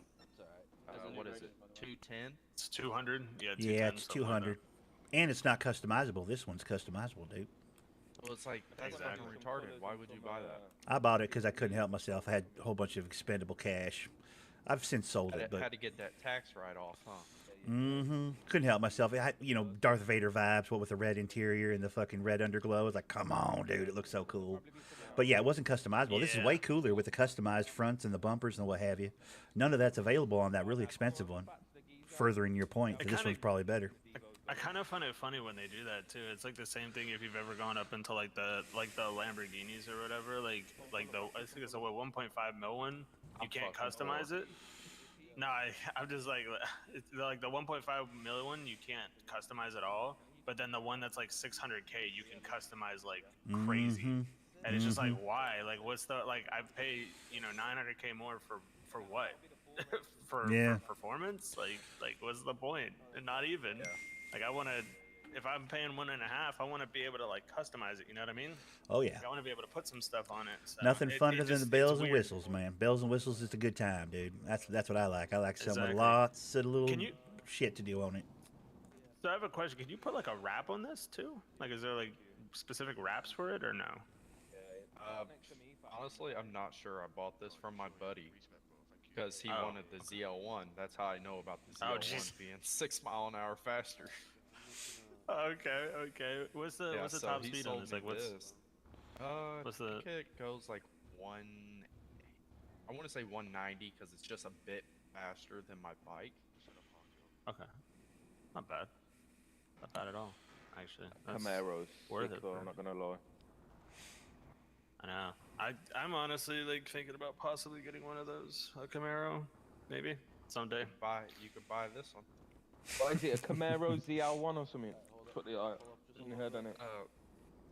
alright. what is it, 210? It's 200. Yeah, 210, Yeah, it's something like 200, and it's not customizable. This one's customizable, dude. Well, it's like, that's Exactly. fucking retarded. Why would you buy that? I bought it because I couldn't help myself. I had a whole bunch of expendable cash. I've since sold it, but Had to get that tax write-off, huh? couldn't help myself. I, Darth Vader vibes, what with the red interior and the fucking red underglow. I was like, come on, dude, it looks so cool. But yeah, it wasn't customizable. This is way cooler with the customized fronts and the bumpers and what have you. None of that's available on that really expensive one. Furthering your point, that this one's probably better. I kind of find it funny when they do that too. It's like the same thing if you've ever gone up into like the Lamborghinis or whatever. Like the I think it's a 1.5 mil one. You can't customize it. No, I'm just like it's like the 1.5 mil one you can't customize at all. But then the one that's like 600K you can customize like crazy. And it's just like why? Like what's the like I pay 900K more for what? for performance? Like what's the point? And not even. Like I want to, if I'm paying 1.5, I want to be able to like customize it. You know what I mean? Oh yeah. Like, I want to be able to put some stuff on it. So Nothing funner than the bells and whistles, man. Bells and whistles is a good time, dude. That's what I like. I like something with lots of little shit to do on it. So I have a question. Can you put like a wrap on this too? Like, is there like specific wraps for it or no? Honestly, I'm not sure. I bought this from my buddy because he wanted the ZL1. That's how I know about the ZL1 being 6 mile an hour faster. Okay. What's the top speed on this? Like, what's I think it goes like I want to say 190 because it's just a bit faster than my bike. Okay, not bad. Not bad at all, actually. Camaro's worth sick, it. though, I'm not gonna lie. I know. I'm honestly like thinking about possibly getting one of those, a Camaro, maybe someday. You could buy this one. What is it, a Camaro ZL1 or something? Put the in head on it.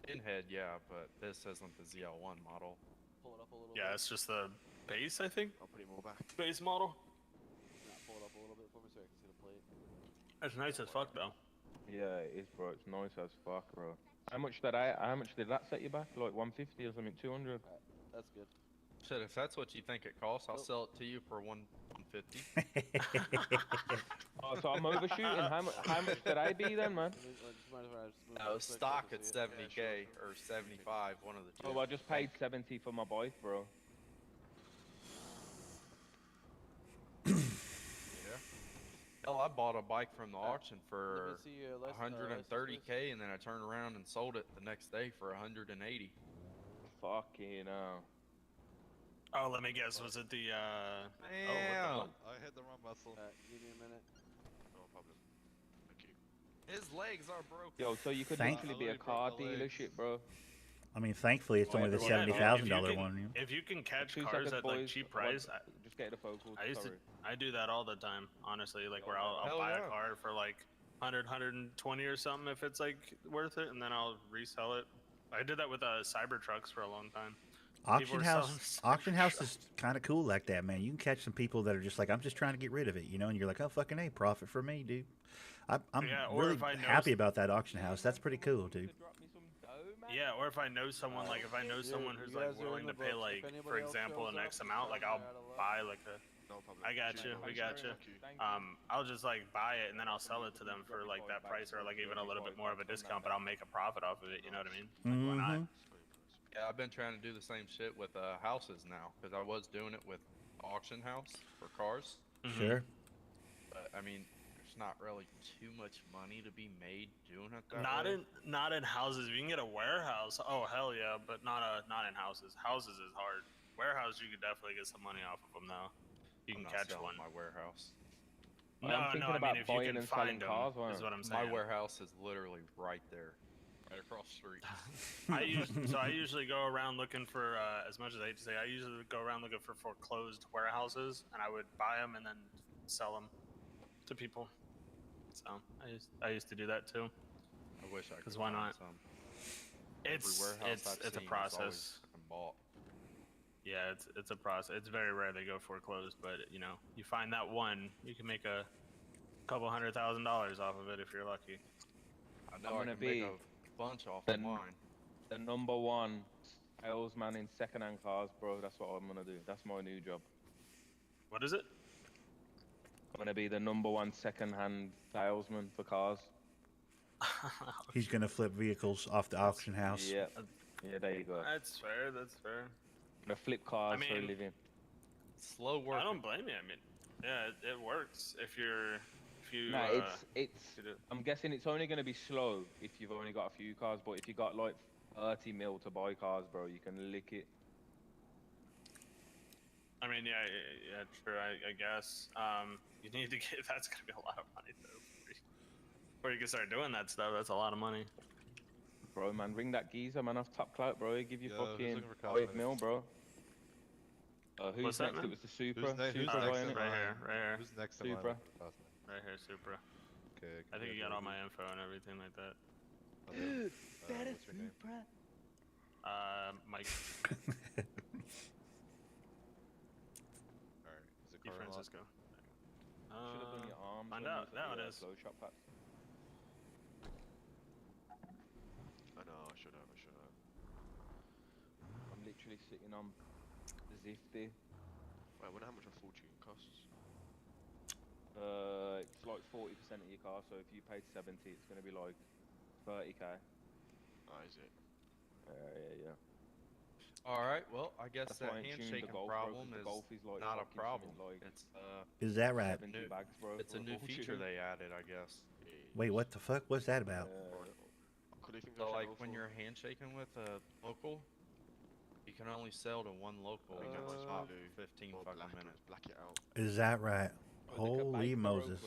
In head, yeah, but this isn't the ZL1 model. Pull it up a little Yeah, bit. it's just the base, I think. I'll put it more back. Base model. Pull it up a little bit for me so I can see the plate. That's nice as fuck, though. Yeah, it is, bro. It's nice as fuck, bro. How much did that set you back? Like 150 or something? 200? That's good. Shit, if that's what you think it costs, I'll sell it to you for 150. Oh, so I'm overshooting. How much did I be then, man? No, stock at 70K or 75, one of the two. Oh, I just paid 70 for my bike, bro. Hell, I bought a bike from the auction for 130K, and then I turned around and sold it the next day for 180. Fucking hell. Oh, let me guess. Was it the? Damn. I hit the wrong muscle. Give me a minute. No problem. Thank you. His legs are broken. Yo, so you could literally be a car dealership, bro. I mean, thankfully, it's only the Yeah, $70,000 one. If you can catch 2 cars seconds, at like boys. cheap price, Just get the focus. I do that all the time. Honestly, like where I'll buy a car for like 100, 120 or something if it's like worth it, and then I'll resell it. I did that with Cybertrucks for a long time. Auction house is kind of cool like that, man. You can catch some people that are just like, I'm just trying to get rid of it, and you're like, oh, fucking A, profit for me, dude. I'm really happy about that auction house. That's pretty cool, dude. Yeah, or if I know someone, like if I know someone who's like willing to pay like, for example, an X amount, like I'll buy like a. No problem. I got you. We got you. I'll just like buy it and then I'll sell it to them for like that price or like even a little bit more of a discount, but I'll make a profit off of it. You know what I mean? Like, why not? Yeah, I've been trying to do the same shit with houses now because I was doing it with auction house for cars. Sure. But I mean, there's not really too much money to be made doing it that Not way. not in houses. If you can get a warehouse, oh hell yeah, but not in houses. Houses is hard. Warehouse, you could definitely get some money off of them though. You can catch one. My warehouse. No, I mean if you can find them, is what I'm saying. My warehouse is literally right there. Right across the street. I usually go around looking for, as much as I hate to say, I usually go around looking for foreclosed warehouses, and I would buy them and then sell them to people. So I used to do that too. I wish I could. Because why find not? Some. It's Every warehouse I've it's a seen is always process. fucking bought. Yeah, it's a process. It's very rare they go foreclosed, but you know, you find that one, you can make a couple $100,000 off of it if you're lucky. I know I can make a bunch off of mine. The #1 salesman in second-hand cars, bro. That's what I'm gonna do. That's my new job. What is it? I'm gonna be the #1 second-hand salesman for cars. He's gonna flip vehicles off the auction house. Yeah. Yeah, there you go. That's fair. That's fair. I'm gonna flip cars for a living. Slow work. I don't blame you. I mean, yeah, it works if you. No, I'm guessing it's only gonna be slow if you've only got a few cars, but if you got like 30 mil to buy cars, bro, you can lick it. I mean, yeah, true. I guess. You need to get. That's gonna be a lot of money though. Before you can start doing that stuff, that's a lot of money. Bro, man, ring that geezer, man, off Top Clout, bro. He give you Yeah, who's fucking looking for 5 mil, bro. Who's What's that, next? man? It was the Supra. Who's next Supra in buying it. Right here. Who's next in Supra. line? Right here, Supra. Okay. I think you got all my info and everything like that. Dude, that is what's your name? Supra. Mike. Alright, is it Di car unlocked? Francisco. Should have done your arms. Find when you out. took Now the, it is. Flow shop packs. I know, I should have. I'm literally sitting on the Zifty. Wait, I wonder how much a fortune costs. It's like 40% of your car, so if you paid 70, it's gonna be like 30k. Oh, is it? Yeah. Alright, well, I guess That's that why I tuned the handshaking Golf, bro, 'cause problem the is Golf is like not a fucking problem. something like It's Is that right? 70 bags, bro. it's a for new fortune. feature they added, I guess. Wait, what the fuck? What's that about? Could you think So of like channel when for- you're handshaking with a local, you can only sell to one local You know what for to about do? 15 Or fucking black, minutes. black it out. Is that right? Holy Moses.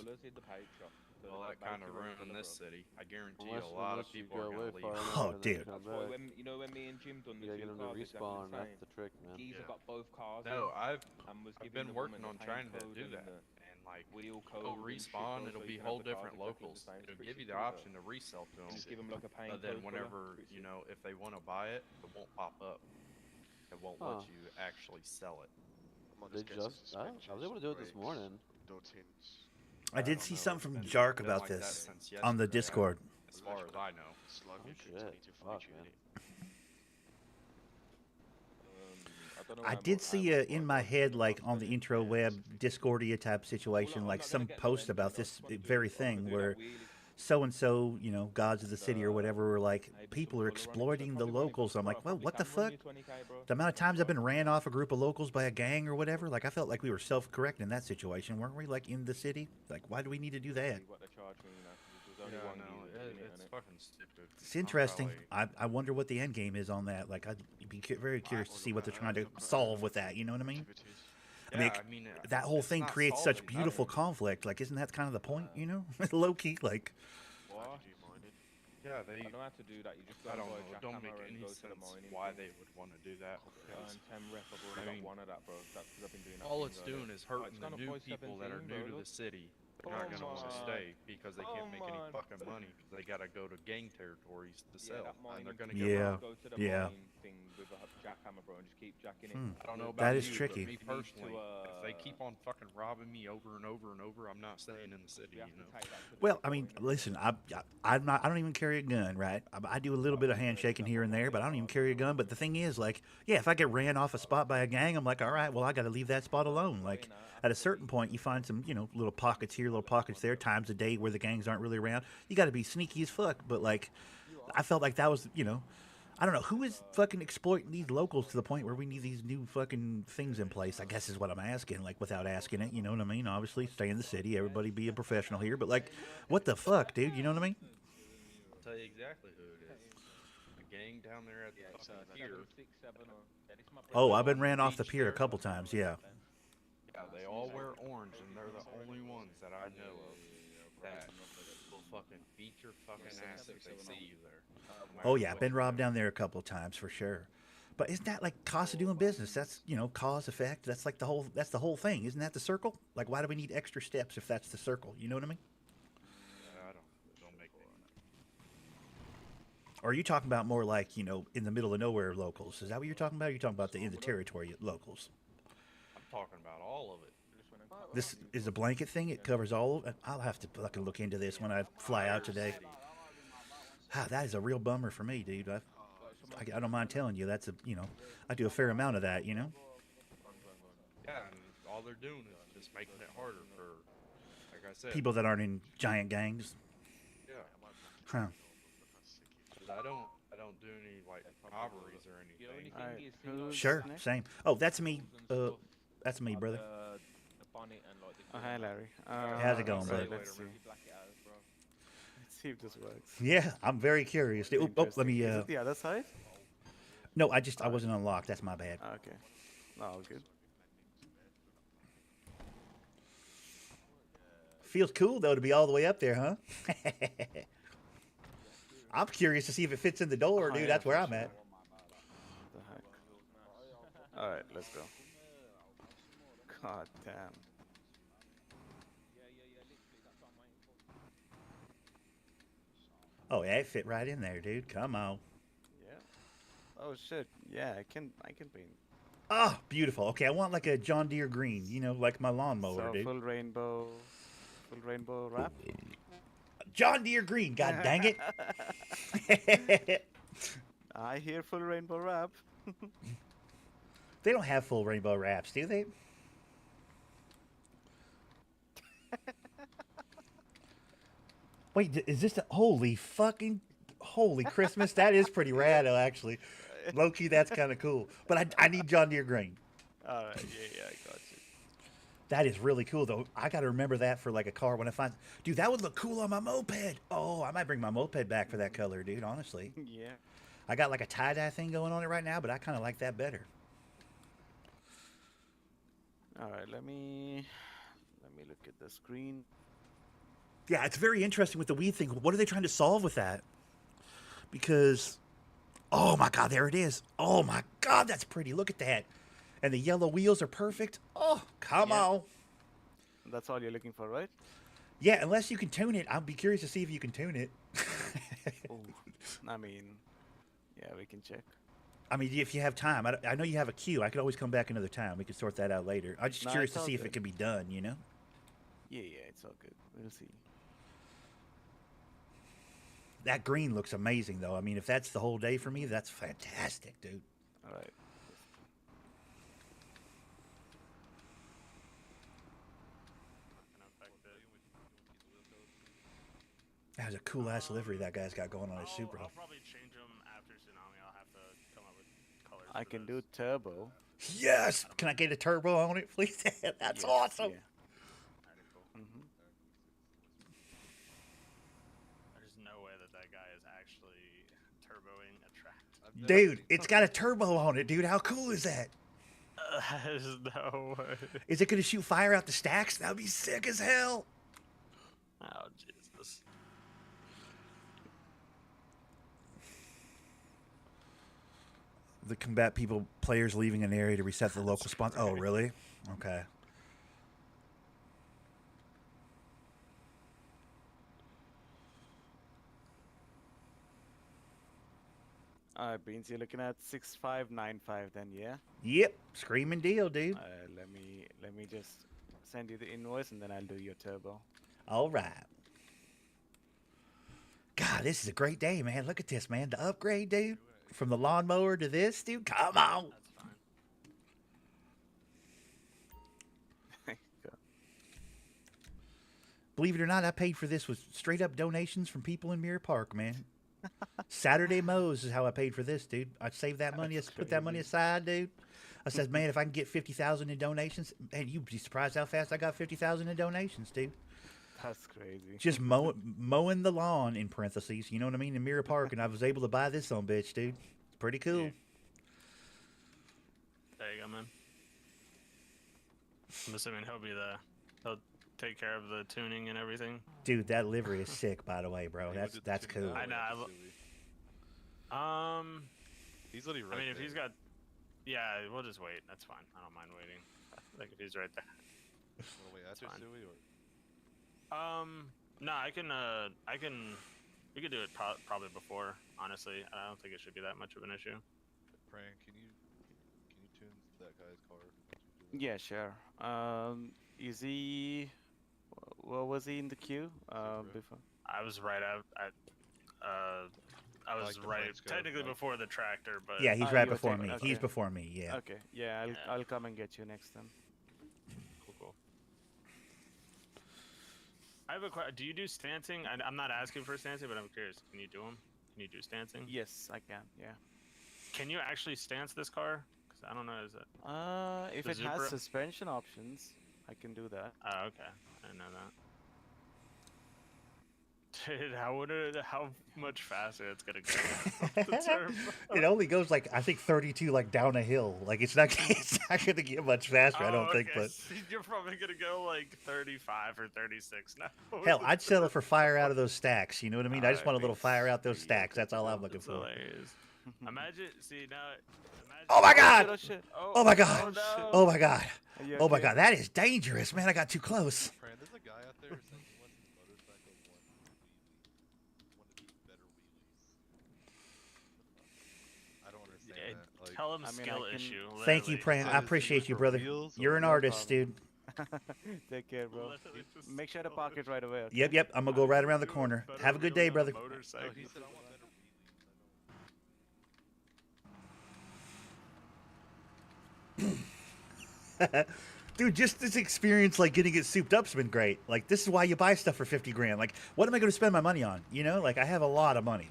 Well, that kind of ruined this city. I guarantee you a Unless lot of you people go are way gonna far leave. enough Oh, and then dude. come That's why back. when, you know when me and Jim done the You gotta two get them cars, to exactly respawn, the that's same. the trick, man. Geezer Yeah. got both cars No, in I've and was I've giving been the working woman on the trying paint to code do and that, the and like wheel go code and respawn, shit, it'll so be you can whole have the cars different exactly the locals. same. It'll Pretty give you sick, the isn't it? option to resell to them, Just give them like a paint but then code whenever Pretty you sick. know if they want to buy it, it won't pop up. It won't Huh. let you actually sell it. I might They get some just, I was suspensions, able to do it this brakes, morning. Door tints. I did don't see know, something from it's Jark been about like that this since on the yesterday, Discord. As far as I know. Slug Oh, your shit. to need to Fuck, feature in man. it. don't know I why did I'm see in my head, like on the intro web Discordia type situation, like some post about this very thing where so and so, you know, gods of the city or whatever, were like, people are exploiting the locals. I'm like, well, what the fuck? The amount of times I've been ran off a group of locals by a gang or whatever, like I felt like we were self-correct in that situation, weren't we? Like in the city, like why do we need to do that? Yeah, no, it's fucking stupid. It's interesting. I wonder what the end game is on that. Like I'd be very curious to see what they're trying to solve with that. You know what I mean? Yeah, I mean, that whole it's thing not creates such solving beautiful nothing. conflict. Like, isn't that kind of the point? You know, low key, like. What? Yeah, they. I don't have to do that. You just I go don't buy a know. It don't make jackhammer and any go to the sense mining why thing. they would want to do that. because, Earn 10 rep. I've already I got mean, one of that, bro. That's because I've been doing that. all thing it's earlier. doing is Oh, hurting it's the gone up new by people that are 17, new bro, to look. the city. They're not going to want to Come stay because they can't make any on. fucking money because they got to go to gang territories to Yeah, sell, that and they're mining going to thing, get Yeah. robbed. Go to the Yeah. mining thing with a jackhammer, bro, and just keep jacking it. I don't know That about is you, tricky. but me You need personally, to, if they keep on fucking robbing me over and over and over, I'm not staying in the city. You know. Well, I mean, listen, I'm not. I don't even carry a gun, right? I do a little bit of handshaking here and there, but I don't even carry a gun. But the thing is, like, yeah, if I get ran off a spot by a gang, I'm like, all right, well, I got to leave that spot alone. Like, at a certain point, you find some, you know, little pockets here, little pockets there, times a day where the gangs aren't really around. You got to be sneaky as fuck. But like, I felt like that was, you know, I don't know who is fucking exploiting these locals to the point where we need these new fucking things in place. I guess is what I'm asking. Like, without asking it, you know what I mean? Obviously, stay in the city. Everybody be a professional here. But like, what the fuck, dude? You know what I mean? I'll tell you exactly who it is. The gang down there at the fucking pier. Oh, I've been ran off the pier a couple times. Yeah. Yeah, they all wear orange, and they're the only ones that I know of that will fucking beat your fucking ass if they see you there. Oh yeah, been robbed down there a couple of times for sure. But isn't that like cost of doing business? That's, you know, cause effect. That's like that's the whole thing. Isn't that the circle? Like, why do we need extra steps if that's the circle? You know what I mean? I don't make any. Or are you talking about more like, you know, in the middle of nowhere locals? Is that what you're talking about? Or are you talking about the in the territory locals? I'm talking about all of it. This is a blanket thing. It covers all of it. I'll have to fucking look into this when I fly out today. Ah, that is a real bummer for me, dude. I don't mind telling you, that's a, you know, I do a fair amount of that, you know? Yeah, and all they're doing is just making it harder for, like I said, People that aren't in giant gangs. Yeah. Huh. 'Cause I don't do any like robberies or anything. Sure, same. Oh, that's me. That's me, brother. Oh, hi, Larry. How's it going, bud? Let's see. Let's see if this works. Yeah, I'm very curious. Oh, let me. Is it the other side? No, I wasn't unlocked. That's my bad. Okay. No, all good. Feels cool though to be all the way up there, huh? I'm curious to see if it fits in the door, dude. That's where I'm at. The heck? All right, let's go. God damn. Oh yeah, it fit right in there, dude. Come on. Yeah. Oh shit. Yeah, I can paint. Oh, beautiful. Okay, I want like a John Deere green, you know, like my lawnmower, So dude. full rainbow wrap. John Deere green. God dang it. I hear full rainbow wrap. They don't have full rainbow wraps, do they? Wait, is this the holy Christmas? That is pretty rad, actually. Low key, that's kind of cool. But I need John Deere green. All right, yeah, I got you. That is really cool, though. I got to remember that for like a car when I find. Dude, that would look cool on my moped. Oh, I might bring my moped back for that color, dude. Honestly. Yeah. I got like a tie-dye thing going on it right now, but I kind of like that better. All right, let me look at the screen. Yeah, it's very interesting with the weed thing. What are they trying to solve with that? Because, oh my God, there it is. Oh my God, that's pretty. Look at that. And the yellow wheels are perfect. Oh, come on. That's all you're looking for, right? Yeah, unless you can tune it. I'll be curious to see if you can tune it. Ooh, I mean, yeah, we can check. I mean, if you have time. I know you have a queue. I could always come back another time. We could sort that out later. I'm just curious to see if it can be done, you know? Yeah, it's all good. We'll see. That green looks amazing, though. I mean, if that's the whole day for me, that's fantastic, dude. All right. That was a cool-ass livery that guy's got going on his Supra. I'll probably change them after Tsunami. I'll have to come up with colors. I can do turbo. Yes! Can I get a turbo on it, please? That's awesome. Yeah. There's no way that guy is actually turboing a track. Dude, it's got a turbo on it, dude. How cool is that? There's no way. Is it going to shoot fire out the stacks? That would be sick as hell. Oh, Jesus. The combat people, players leaving an area to reset the local spawn. Oh, really? Okay. All right, Beans, you're looking at 6595 then, yeah? Yep, screaming deal, dude. Let me just send you the invoice and then I'll do your turbo. All right. God, this is a great day, man. Look at this, man. The upgrade, dude. From the lawnmower to this, dude. Come on. That's fine. Believe it or not, I paid for this with straight up donations from people in Mirror Park, man. Saturday Mo's is how I paid for this, dude. I saved that money, put that money aside, dude. I said, man, if I can get 50,000 in donations, man, you'd be surprised how fast I got 50,000 in donations, dude. That's crazy. Just mowing the lawn, in parentheses, you know what I mean, in Mirror Park, and I was able to buy this on bitch, dude. It's pretty cool. Yeah. There you go, man. I'm assuming he'll take care of the tuning and everything. Dude, that livery is sick, by the way, bro. That's cool. I know. He's already right I mean, if there. he's got, yeah, we'll just wait. That's fine. I don't mind waiting. Like if he's right there. Well, wait, after fine. Suey or? No, I can. We could do it probably before. Honestly, I don't think it should be that much of an issue. Pran, can you tune that guy's car? Yeah, sure. Is he? What was he in the queue? Before. I was right out. I was right technically before the tractor, but yeah, he's right before me. He's before me. Yeah. Okay. Yeah, I'll come and get you next time. Cool. I have a question. Do you do stancing? I'm not asking for stancing, but I'm curious. Can you do them? Can you do stancing? Yes, I can. Yeah. Can you actually stance this car? Because I don't know. Is it? If it has suspension options, I can do that. Oh, okay. I didn't know that. Dude, how much faster it's gonna go? The turbo. It only goes like I think 32 like down a hill. Like it's not gonna get much faster. I don't think, but you're probably gonna go like 35 or 36 now. hell, I'd sell it for fire out of those stacks. You know what I mean? I just want a little fire out those stacks. That's all I'm looking for. Hilarious. Imagine, now. Oh my god! Oh my god! Oh, no. Oh my god! Oh my okay? god! That is dangerous, man. I got too close. Pran, there's a guy out there who says he wants his motorcycle one of these better wheelies. I don't understand that. Like, Tell him skill issue. Thank you, Pran. I appreciate you, brother. You're an artist, dude. Take care, bro. Make sure to park it right away. Okay? Yep. I'm gonna go right around the corner. Have a good day, brother. he said I want better wheelies. Dude, just this experience, like getting it souped up's been great. Like this is why you buy stuff for 50 grand. Like, what am I going to spend my money on? You know, like I have a lot of money,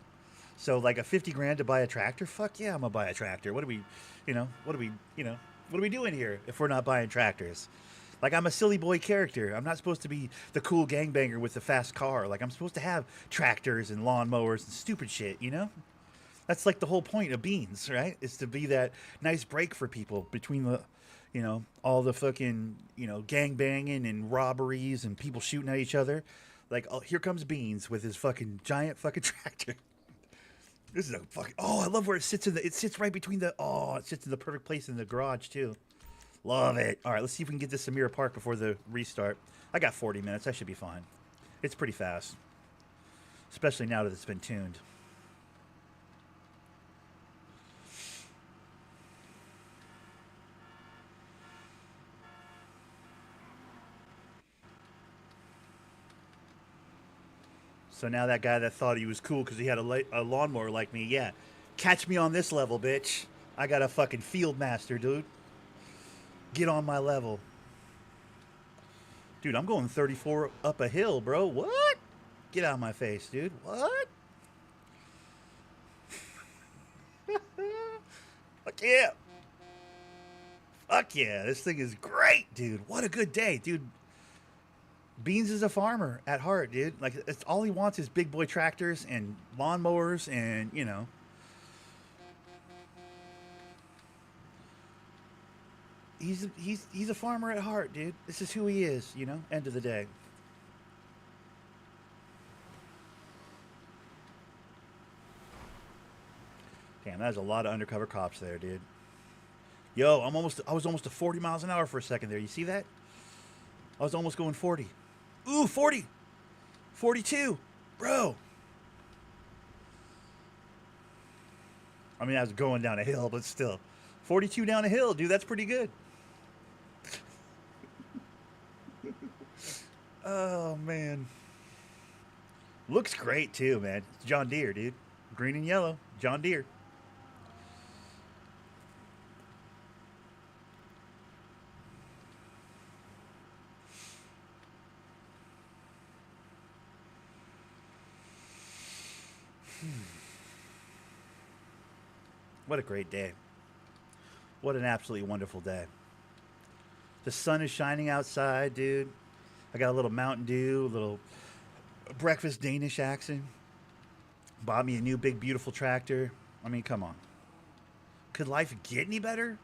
so like a 50 grand to buy a tractor. Fuck yeah, I'm gonna buy a tractor. What are we doing here if we're not buying tractors? Like I'm a silly boy character. I'm not supposed to be the cool gangbanger with the fast car. Like I'm supposed to have tractors and lawnmowers and stupid shit. You know, that's like the whole point of Beans, right? Is to be that nice break for people between the. You know, all the fucking, gang banging and robberies and people shooting at each other. Like, oh, here comes Beans with his fucking giant fucking tractor. This is a fucking, I love where it sits it sits right between it sits in the perfect place in the garage too. Love it. All right, let's see if we can get this Samira Park before the restart. I got 40 minutes. I should be fine. It's pretty fast. Especially now that it's been tuned. So now that guy that thought he was cool because he had a lawnmower like me, yeah. Catch me on this level, bitch. I got a fucking field master, dude. Get on my level. Dude, I'm going 34 up a hill, bro. What? Get out of my face, dude. What? Fuck yeah. Fuck yeah. This thing is great, dude. What a good day, dude. Beans is a farmer at heart, dude. Like, it's all he wants is big boy tractors and lawnmowers and, He's a farmer at heart, dude. This is who he is, end of the day. Damn, that was a lot of undercover cops there, dude. Yo, I was almost to 40 miles an hour for a second there. You see that? I was almost going 40. Ooh, 40. 42. Bro. I mean, I was going down a hill, but still. 42 down a hill, dude. That's pretty good. Oh, man. Looks great, too, man. It's John Deere, dude. Green and yellow. John Deere. What a great day. What an absolutely wonderful day. The sun is shining outside, dude. I got a little Mountain Dew, a little breakfast Danish accent. Bought me a new big beautiful tractor. I mean, come on. Could life get any better?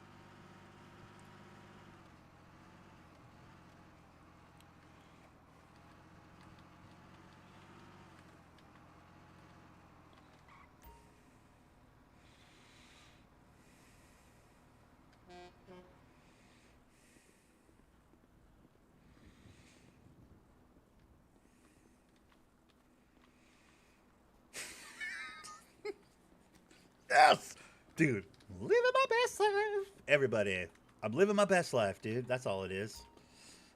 Yes, dude, living my best life. Everybody, I'm living my best life, dude. That's all it is.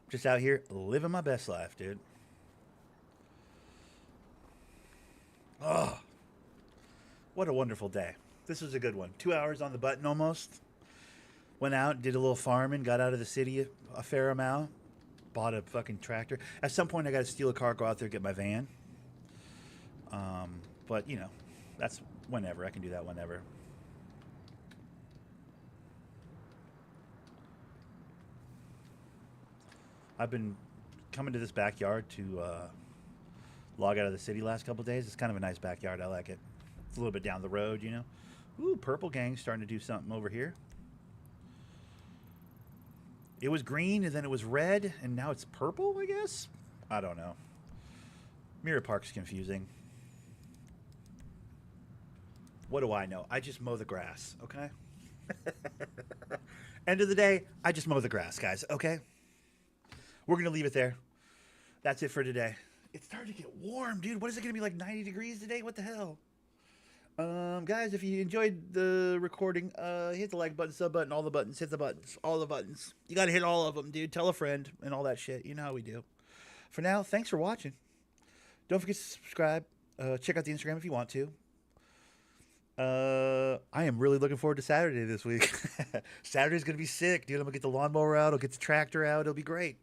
Just out here living my best life, dude. Oh, what a wonderful day. This was a good one. 2 hours on the button almost. Went out, did a little farming, got out of the city a fair amount. Bought a fucking tractor. At some point, I got to steal a car, go out there, get my van. But, you know, that's whenever. I can do that whenever. I've been coming to this backyard to log out of the city last couple days. It's kind of a nice backyard. I like it. It's a little bit down the road, you know. Ooh, Purple Gang's starting to do something over here. It was green, and then it was red, and now it's purple, I guess? I don't know. Mirror Park's confusing. What do I know? I just mow the grass, okay? End of the day, I just mow the grass, guys, okay? We're going to leave it there. That's it for today. It's starting to get warm, dude. What is it going to be, like 90 degrees today? What the hell? Guys, if you enjoyed the recording, hit the like button, sub button, all the buttons, hit the buttons, all the buttons. You got to hit all of them, dude. Tell a friend and all that shit. You know how we do. For now, thanks for watching. Don't forget to subscribe. Check out the Instagram if you want to. I am really looking forward to Saturday this week. Saturday's going to be sick, dude. I'm going to get the lawnmower out. I'll get the tractor out. It'll be great.